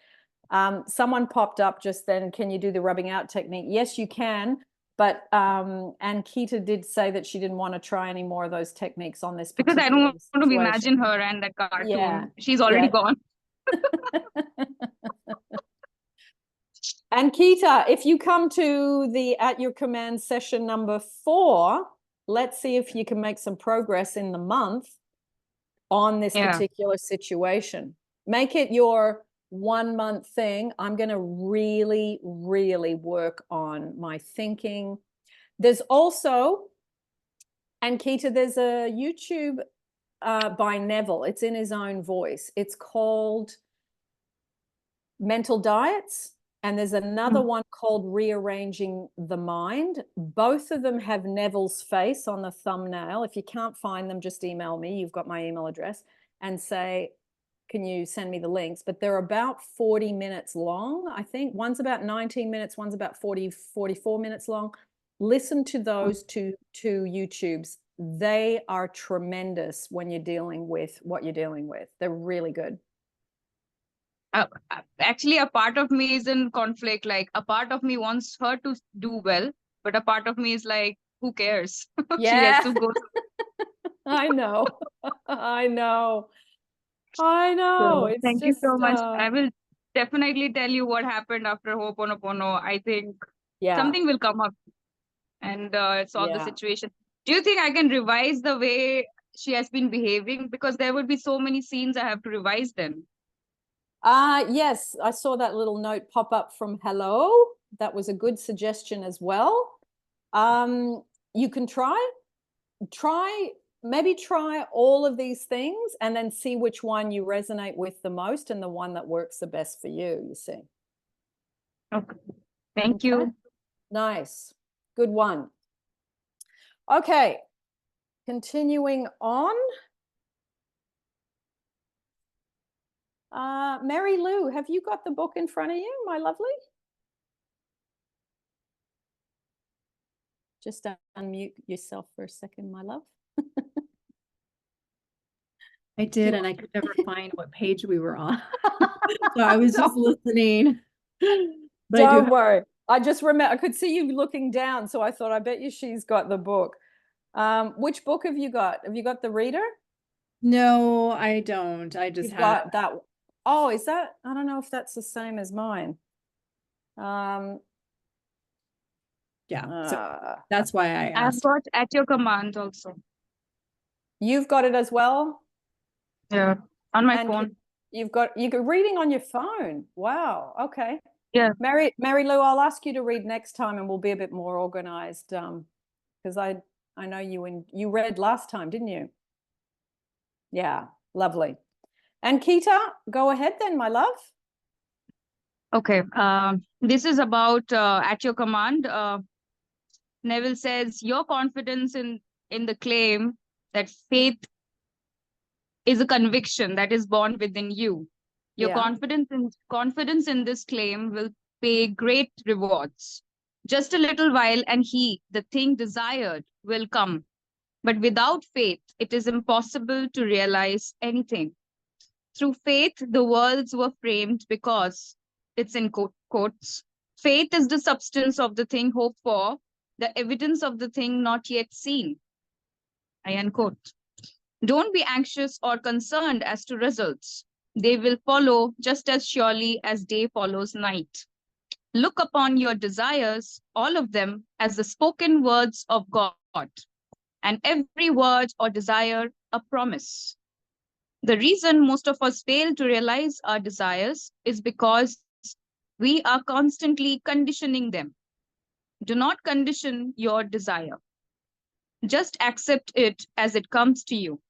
Someone popped up just then, can you do the rubbing out technique? Yes, you can. But Ankita did say that she didn't want to try any more of those techniques on this Because particular I don't want to situation. imagine her and that cartoon. Yeah. She's already gone. Ankita, if you come to the At Your Command session number 4, let's see if you can make some progress in the month on this particular situation. Make it your 1 month thing. I'm going to really, really work on my thinking. There's also, Ankita, there's a YouTube by Neville. It's in his own voice. It's called Mental Diets. And there's another one called Rearranging the Mind. Both of them have Neville's face on the thumbnail. If you can't find them, just email me. You've got my email address, and say, can you send me the links? But they're about 40 minutes long, I think. One's about 19 minutes, one's about 44 minutes long. Listen to those two YouTubes. They are tremendous when you're dealing with what you're dealing with. They're really good. Actually, a part of me is in conflict. Like, a part of me wants her to do well, but a part of me is like, who cares? Yeah. She has to go. I know. I know. So, thank you so much. I will definitely tell you what happened after Ho'oponopono. I think something will come up and solve the situation. Do you think I can revise the way she has been behaving? Because there would be so many scenes I have to revise then. Yes, I saw that little note pop up from Hello. That was a good suggestion as well. You can maybe try all of these things and then see which one you resonate with the most and the one that works the best for you, you see. Okay. Thank you. Nice. Good one. Okay. Continuing on. Mary Lou, have you got the book in front of you, my lovely? Just unmute yourself for a second, my love. I did, and I could never find what page we were on. So I was just listening. But don't worry. I just remember, I could see you looking down, so I thought, I bet you she's got the book. Which book have you got? Have you got the Reader? No, I don't. I just got that. Oh, is that? I don't know if that's the same as mine. Yeah, so that's why I asked. I've got At Your Command also. You've got it as well? Yeah, on my phone. You're reading on your phone. Wow. Okay. Yeah. Mary Lou, I'll ask you to read next time and we'll be a bit more organized. Because I know you read last time, didn't you? Yeah, lovely. Ankita, go ahead then, my love. Okay. This is about At Your Command. Neville says, your confidence in the claim that faith is a conviction that is born within you. Your confidence in this claim will pay great rewards. Just a little while and the thing desired, will come. But without faith, it is impossible to realize anything. Through faith, the worlds were framed because, it's in quotes, faith is the substance of the thing hoped for, the evidence of the thing not yet seen. I unquote. Don't be anxious or concerned as to results. They will follow just as surely as day follows night. Look upon your desires, all of them, as the spoken words of God, and every word or desire a promise. The reason most of us fail to realize our desires is because we are constantly conditioning them. Do not condition your desire. Just accept it as it comes to you.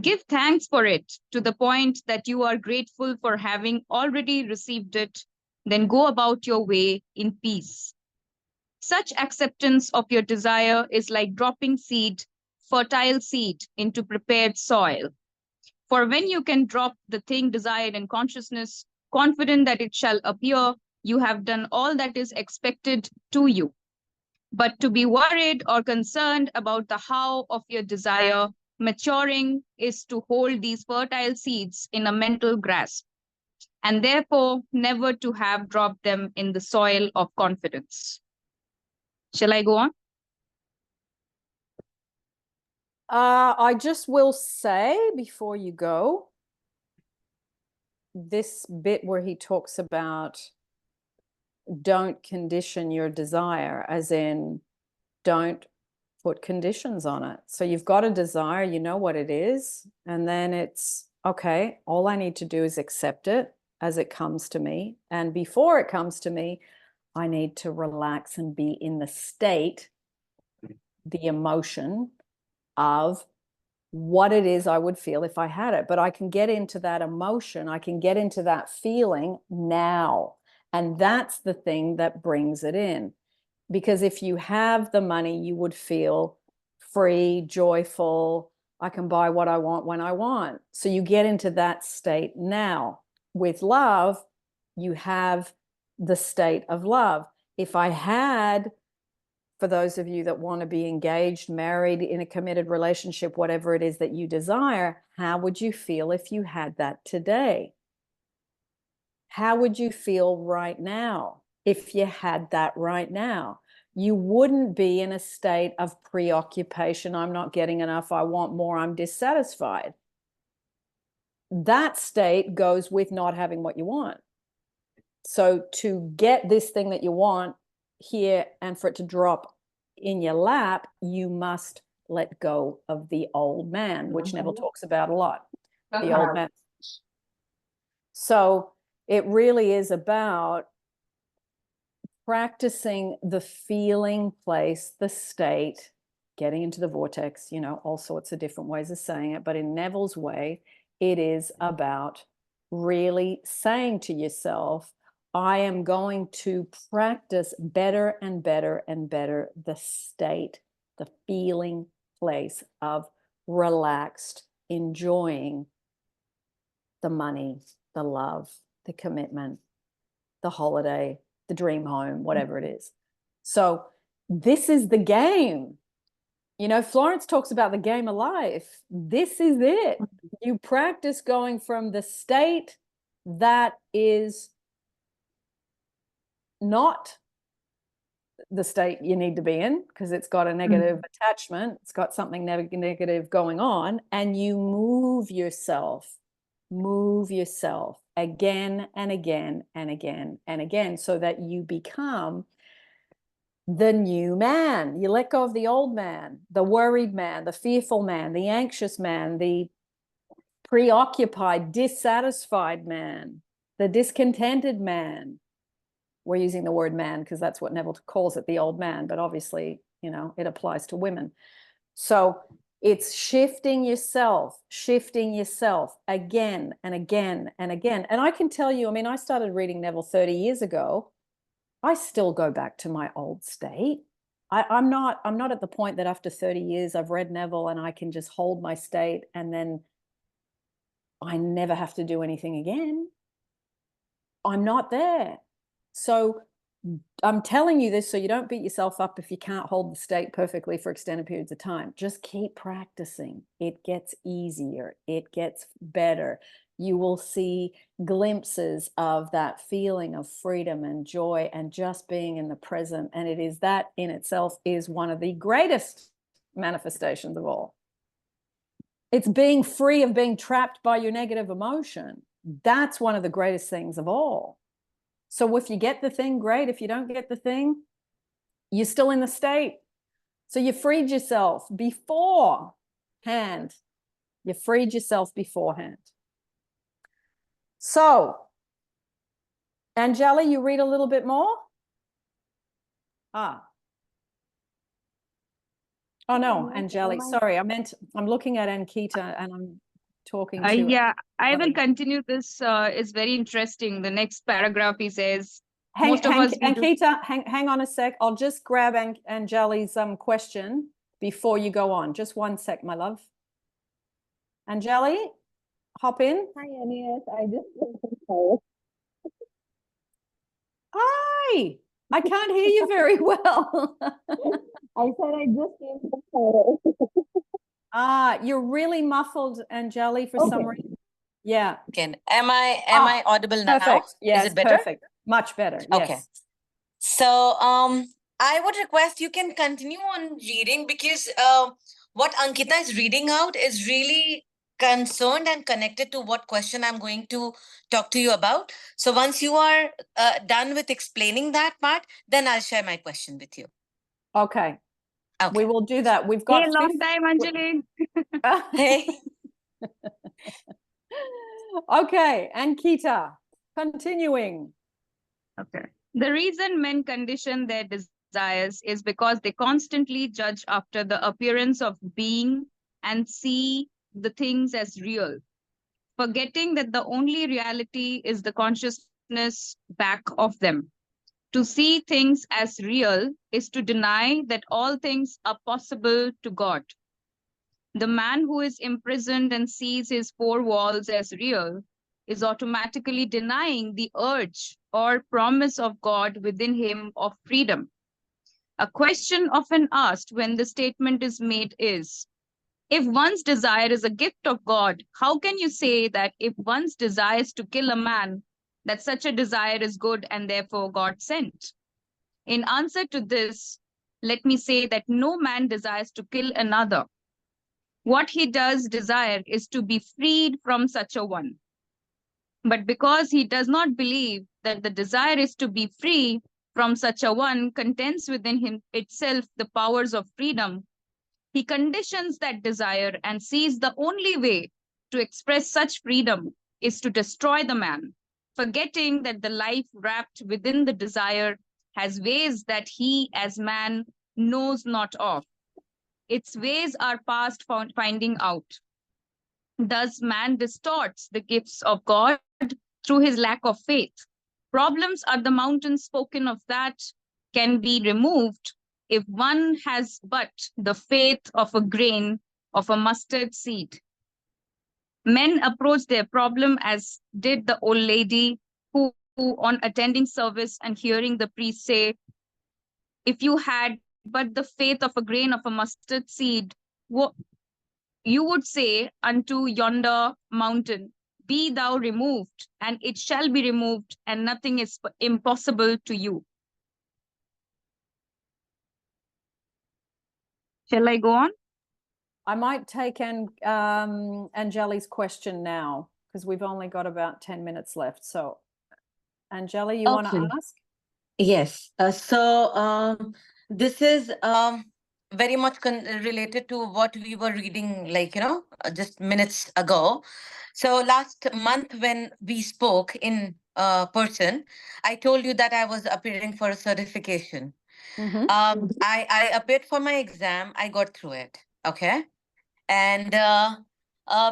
Give thanks for it to the point that you are grateful for having already received it, then go about your way in peace. Such acceptance of your desire is like dropping fertile seed into prepared soil. For when you can drop the thing desired in consciousness, confident that it shall appear, you have done all that is expected to you. But to be worried or concerned about the how of your desire maturing is to hold these fertile seeds in a mental grasp, and therefore never to have dropped them in the soil of confidence. Shall I go on? I just will say before you go, this bit where he talks about don't condition your desire, as in don't put conditions on it. So you've got a desire, you know what it is, and then it's okay, all I need to do is accept it as it comes to me. And before it comes to me, I need to relax and be in the state, the emotion of what it is I would feel if I had it. But I can get into that emotion, I can get into that feeling now. And that's the thing that brings it in. Because if you have the money, you would feel free, joyful. I can buy what I want when I want. So you get into that state now. With love, you have the state of love. If I had, for those of you that want to be engaged, married, in a committed relationship, whatever it is that you desire, how would you feel if you had that today? How would you feel right now if you had that right now? You wouldn't be in a state of preoccupation. I'm not getting enough. I want more. I'm dissatisfied. That state goes with not having what you want. So to get this thing that you want here and for it to drop in your lap, you must let go of the old man, which Neville talks about a lot. The old man. So it really is about practicing the feeling place, the state, getting into the vortex, you know, all sorts of different ways of saying it. But in Neville's way, it is about really saying to yourself, I am going to practice better and better and better the state, the feeling place of relaxed, enjoying the money, the love, the commitment, the holiday, the dream home, whatever it is. So this is the game. You know, Florence talks about the game of life. This is it. You practice going from the state that is not the state you need to be in because it's got a negative attachment. It's got something negative going on, and you move yourself again and again and again and again so that you become the new man. You let go of the old man, the worried man, the fearful man, the anxious man, the preoccupied, dissatisfied man, the discontented man. We're using the word man because that's what Neville calls it, the old man, but obviously, you know, it applies to women. So it's shifting yourself again and again and again. And I can tell you, I mean, I started reading Neville 30 years ago. I still go back to my old state. I'm not at the point that after 30 years I've read Neville and I can just hold my state and then I never have to do anything again. I'm not there. So I'm telling you this so you don't beat yourself up if you can't hold the state perfectly for extended periods of time. Just keep practicing. It gets easier. It gets better. You will see glimpses of that feeling of freedom and joy and just being in the present. And it is that in itself is one of the greatest manifestations of all. It's being free of being trapped by your negative emotion. That's one of the greatest things of all. So if you get the thing, great. If you don't get the thing, you're still in the state. So you freed yourself beforehand. You freed yourself beforehand. So, Angela, you read a little bit more? Ah. Oh no, Angelique, sorry. I'm looking at Ankita and talking to Yeah, I will anybody. continue this. It's very interesting. The next paragraph, he says, Hang, most of hang, us we do- Ankita, hang on a sec. I'll just grab Anjali's question before you go on. Just one sec, my love. Anjali, hop in. Hi, Agnes. I just came from Paris. Hi. I can't hear you very well. I said I just came from Paris. You're really muffled, Anjali, for some reason. Yeah. Again, am I audible now? Perfect. Yes, Is it better? perfect. Much better. Okay. Yes. So I would request you can continue on reading, because what Ankita is reading out is really concerned and connected to what question I'm going to talk to you about. So once you are done with explaining that part, then I'll share my question with you. Okay. Okay. We will do that. We've got Hey, long time, Anjali. Hey. Okay, Ankita, continuing. Okay. The reason men condition their desires is because they constantly judge after the appearance of being and see the things as real, forgetting that the only reality is the consciousness back of them. To see things as real is to deny that all things are possible to God. The man who is imprisoned and sees his four walls as real is automatically denying the urge or promise of God within him of freedom. A question often asked when the statement is made is, if one's desire is a gift of God, how can you say that if one's desires to kill a man, that such a desire is good and therefore God sent? In answer to this, let me say that no man desires to kill another. What he does desire is to be freed from such a one. But because he does not believe that the desire is to be free from such a one contains within him itself the powers of freedom, he conditions that desire and sees the only way to express such freedom is to destroy the man, forgetting that the life wrapped within the desire has ways that he as man knows not of. Its ways are past finding out. Thus, man distorts the gifts of God through his lack of faith. Problems are the mountains spoken of that can be removed if one has but the faith of a grain of a mustard seed. Men approach their problem as did the old lady who on attending service and hearing the priest say, if you had but the faith of a grain of a mustard seed, you would say unto yonder mountain, be thou removed, and it shall be removed, and nothing is impossible to you. Shall I go on? I might take Anjali's question now, because we've only got about 10 minutes left. So, Anjali, you want to ask? Yes. This is very much related to what we were reading, like, just minutes ago. So last month when we spoke in person, I told you that I was appearing for a certification. I appeared for my exam. I got through it. Okay. And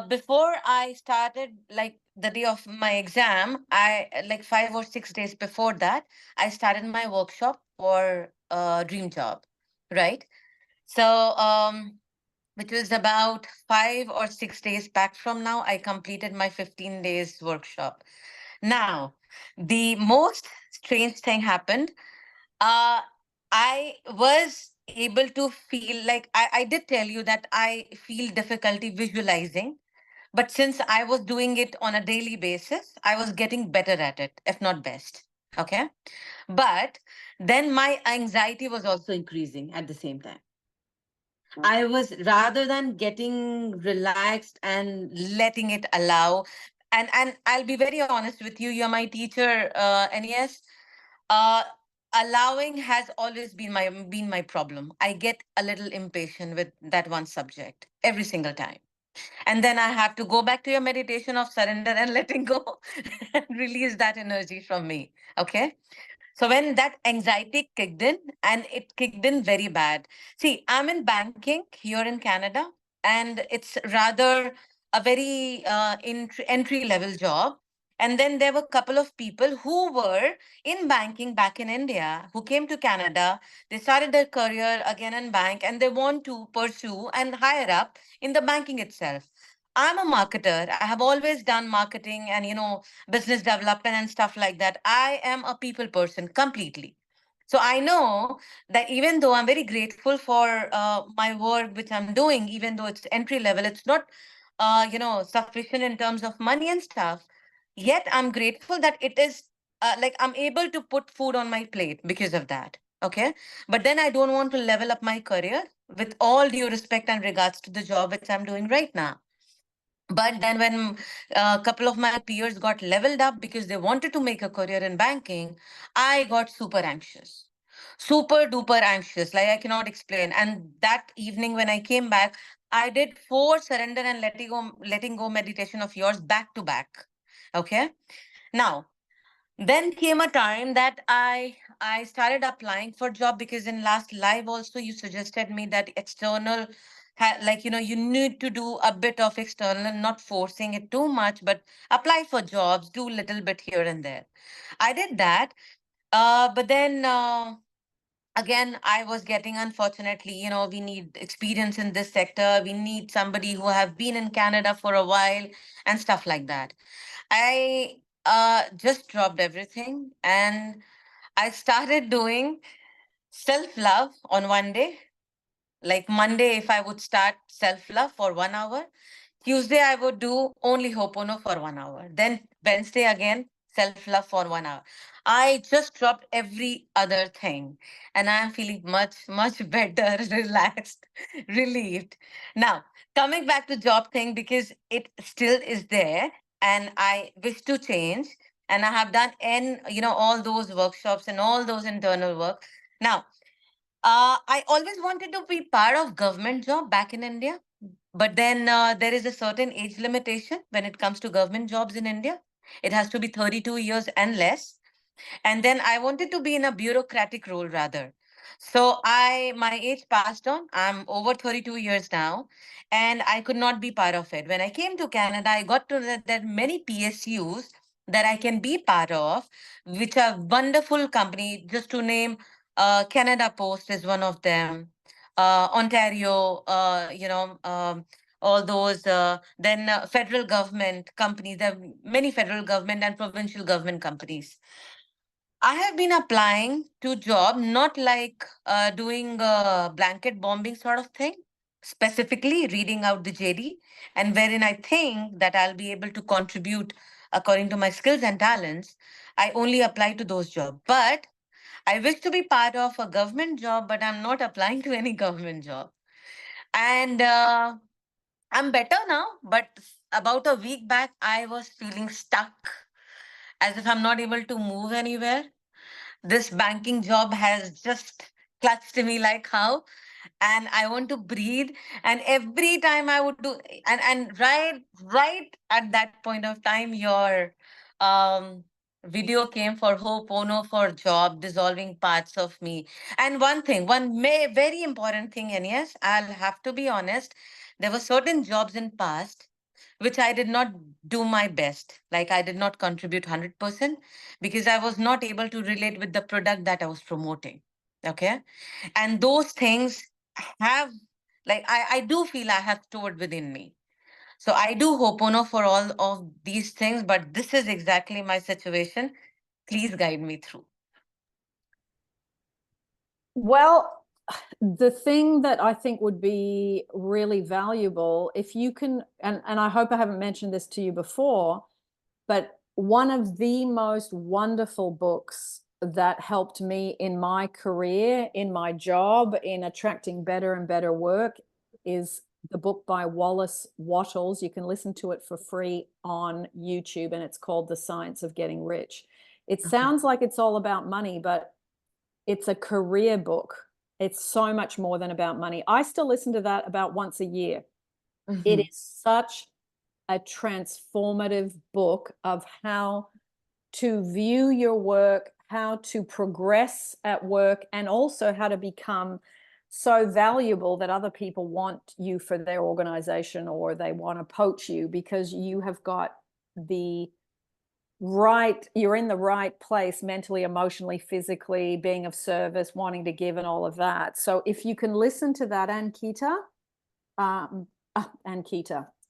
before I started, like the day of my exam, I like 5 or 6 days before that, I started my workshop for a dream job, right? So which was about 5 or 6 days back from now, I completed my 15 days workshop. Now, the most strange thing happened. I was able to feel like I did tell you that I feel difficulty visualizing, but since I was doing it on a daily basis, I was getting better at it, if not best. Okay. But then my anxiety was also increasing at the same time. I was, rather than getting relaxed and letting it allow, and I'll be very honest with you, you're my teacher, and yes, allowing has always been my problem. I get a little impatient with that one subject every single time. And then I have to go back to your meditation of surrender and letting go and release that energy from me. Okay. So when that anxiety kicked in, and it kicked in very bad. See, I'm in banking here in Canada, and it's rather a very entry level job. And then there were a couple of people who were in banking back in India who came to Canada. They started their career again in bank and they want to pursue and higher up in the banking itself. I'm a marketer. I have always done marketing and, business development and stuff like that. I am a people person completely. So I know that even though I'm very grateful for my work, which I'm doing, even though it's entry level, it's not, sufficient in terms of money and stuff. Yet I'm grateful that it is like I'm able to put food on my plate because of that. Okay. But then I don't want to level up my career with all due respect and regards to the job which I'm doing right now. But then when a couple of my peers got leveled up because they wanted to make a career in banking, I got super anxious. Super duper anxious, like I cannot explain. And that evening when I came back, I did 4 surrender and letting go meditation of yours back to back. Okay. Now, then came a time that I started applying for job because in last live also you suggested me that external you need to do a bit of external, not forcing it too much, but apply for jobs, do little bit here and there. I did that. But then again, I was getting, unfortunately, we need experience in this sector. We need somebody who have been in Canada for a while and stuff like that. I just dropped everything and I started doing self-love on one day. Like Monday, if I would start self-love for 1 hour, Tuesday, I would do only Ho'opono for 1 hour. Then Wednesday again, self-love for 1 hour. I just dropped every other thing and I'm feeling much, much better, relaxed, relieved. Now, coming back to job thing, because it still is there and I wish to change. And I have done all those workshops and all those internal work. Now, I always wanted to be part of government job back in India. But then there is a certain age limitation when it comes to government jobs in India. It has to be 32 years and less. And then I wanted to be in a bureaucratic role rather. So my age passed on. I'm over 32 years now, and I could not be part of it. When I came to Canada, I got to know that there are many PSUs that I can be part of, which are wonderful company. Just to name, Canada Post is one of them. Ontario, all those, then federal government companies. There are many federal government and provincial government companies. I have been applying to job, not like doing a blanket bombing sort of thing, specifically reading out the JD, and wherein I think that I'll be able to contribute according to my skills and talents. I only apply to those jobs. But I wish to be part of a government job, but I'm not applying to any government job. And I'm better now, but about a week back, I was feeling stuck as if I'm not able to move anywhere. This banking job has just clutched me like how, and I want to breathe. And every time I would do, and right at that point of time, your um video came for Ho'opono for job, dissolving parts of me. And very important thing, and yes, I'll have to be honest, there were certain jobs in past which I did not do my best. Like I did not contribute 100% because I was not able to relate with the product that I was promoting. Okay. And those things have, like, I do feel I have stored within me. So I do Ho'opono for all of these things, but this is exactly my situation. Please guide me through. Well, the thing that I think would be really valuable, if you can, and I hope I haven't mentioned this to you before, but one of the most wonderful books that helped me in my career, in my job, in attracting better and better work is the book by Wallace Wattles. You can listen to it for free on YouTube, and it's called The Science of Getting Rich. It sounds like it's all about money, but it's a career book. It's so much more than about money. I still listen to that about once a year. It is such a transformative book of how to view your work, how to progress at work, and also how to become so valuable that other people want you for their organization, or they want to poach you because you have got you're in the right place mentally, emotionally, physically, being of service, wanting to give, and all of that. So if you can listen to that,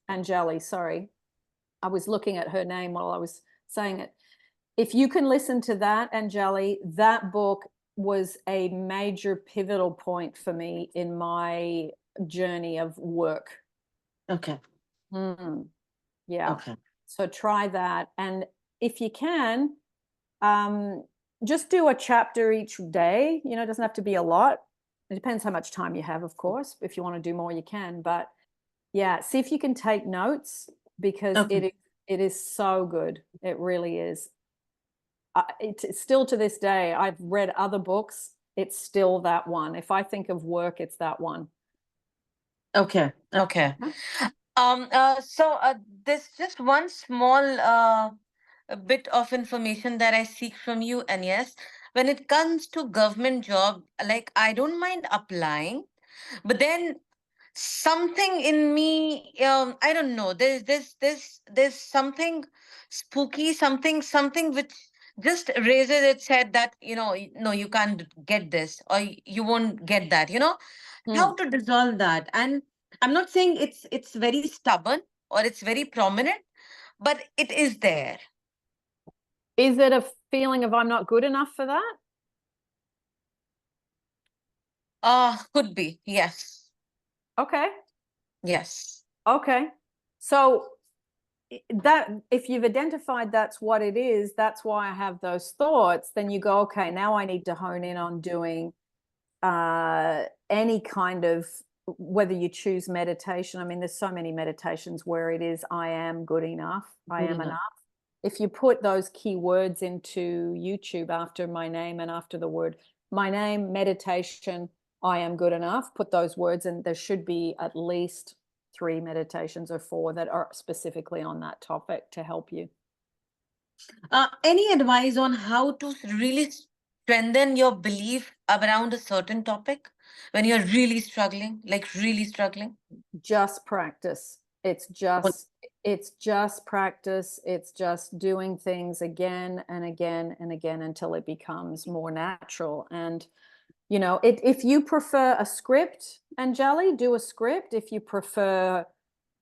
Anjali, sorry. I was looking at her name while I was saying it. If you can listen to that, Anjali, that book was a major pivotal point for me in my journey of work. Okay. Yeah. Okay. So try that. And if you can, just do a chapter each day. You know, it doesn't have to be a lot. It depends how much time you have, of course. If you want to do more, you can. But yeah, see if you can take notes, because Okay. it is so good. It really is. It's still to this day, I've read other books. It's still that one. If I think of work, it's that one. Okay. Okay. There's just one small a bit of information that I seek from you. And yes, when it comes to government job, like I don't mind applying, but then something in me, I don't know, there's something spooky, something which just raises its head that, no, you can't get this, or you won't get that, how to dissolve that. And I'm not saying it's very stubborn or it's very prominent, but it is there. Is it a feeling of I'm not good enough for that? Could be, yes. Okay. Yes. Okay. So that, if you've identified that's what it is, that's why I have those thoughts, then you go, okay, now I need to hone in on doing any kind of, whether you choose meditation. I mean, there's so many meditations where it is, I am good enough, I am enough. If you put those keywords into YouTube after my name and after the word my name, meditation, I am good enough, put those words in, there should be at least 3 meditations or 4 that are specifically on that topic to help you. Any advice on how to really strengthen your belief around a certain topic when you're really struggling, like really struggling? Just practice. It's just practice. It's just doing things again and again and again until it becomes more natural. And if you prefer a script, Anjali, do a script. If you prefer,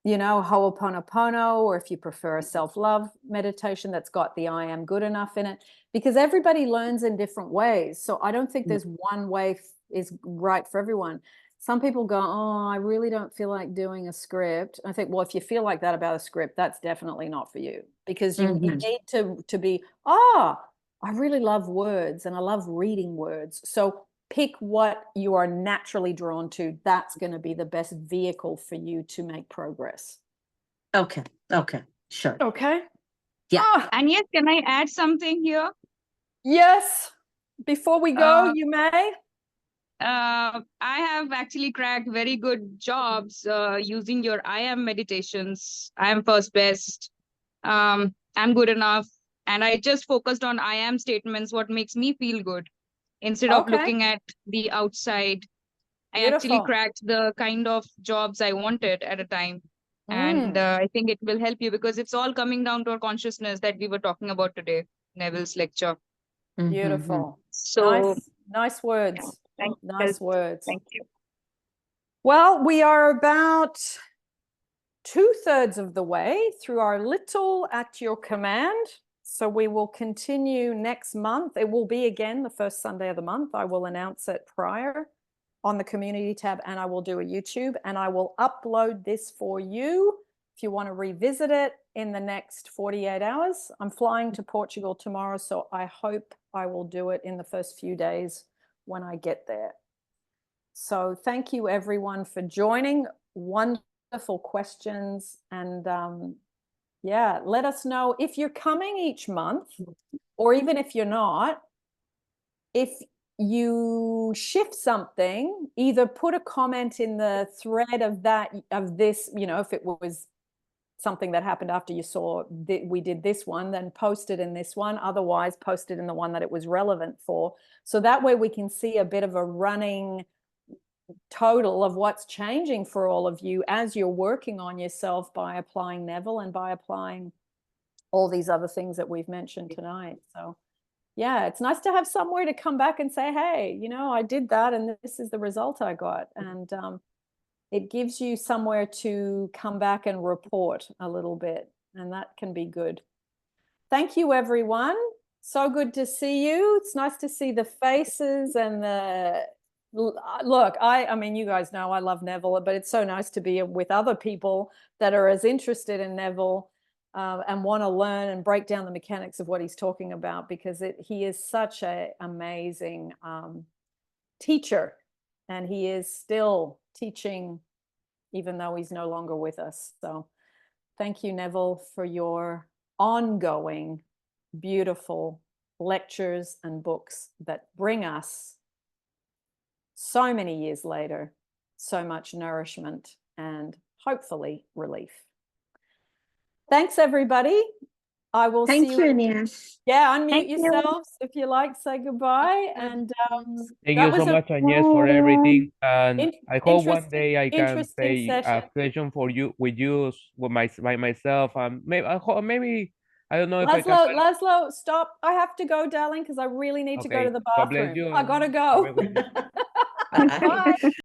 Ho'oponopono, or if you prefer a self-love meditation that's got the I am good enough in it, because everybody learns in different ways. So I don't think there's one way is right for everyone. Some people go, oh, I really don't feel like doing a script. I think, well, if you feel like that about a script, that's definitely not for you, because you need to be, I really love words and I love reading words. So pick what you are naturally drawn to. That's going to be the best vehicle for you to make progress. Okay. Sure. Okay. Yeah. And yes, can I add something here? Yes. Before we go, you may. I have actually cracked very good jobs using your I am meditations. I am first best. I'm good enough. And I just focused on I am statements, what makes me feel good, instead of looking at the outside. I actually cracked the kind of jobs I wanted at a time. And I think it will help you, because it's all coming down to our consciousness that we were talking about today, Neville's lecture. Beautiful. So nice words. Yeah, nice words. Thank you. Well, we are about 2/3 of the way through our little At Your Command. So we will continue next month. It will be again the first Sunday of the month. I will announce it prior on the community tab, and I will do a YouTube, and I will upload this for you if you want to revisit it in the next 48 hours. I'm flying to Portugal tomorrow, so I hope I will do it in the first few days when I get there. So thank you everyone for joining. Wonderful questions. And yeah, let us know if you're coming each month, or even if you're not. If you shift something, either put a comment in the thread of this, if it was something that happened after you saw that we did this one, then post it in this one. Otherwise, post it in the one that it was relevant for. So that way we can see a bit of a running total of what's changing for all of you as you're working on yourself by applying Neville and by applying all these other things that we've mentioned tonight. So yeah, it's nice to have somewhere to come back and say, hey, you know, I did that and this is the result I got. And it gives you somewhere to come back and report a little bit, and that can be good. Thank you, everyone. So good to see you. It's nice to see the faces and the look. I mean, you guys know I love Neville, but it's so nice to be with other people that are as interested in Neville and want to learn and break down the mechanics of what he's talking about, because he is such an amazing teacher, and he is still teaching even though he's no longer with us. So thank you, Neville, for your ongoing beautiful lectures and books that bring us so many years later so much nourishment and hopefully relief. Thanks, everybody. I will see you. Thank you, Agnes. Yeah, unmute Thank you. yourselves if you like, say goodbye. And Thank that you was so a much, Agnes, for everything. And I hope one interesting- day I can interesting say a session. question for you with you with by myself. Maybe I don't know if I can. Lazlo, stop. I have to go, darling, because I really need to go Okay, to the God bless bathroom. you. I gotta Have a go. good day. Bye. Bye.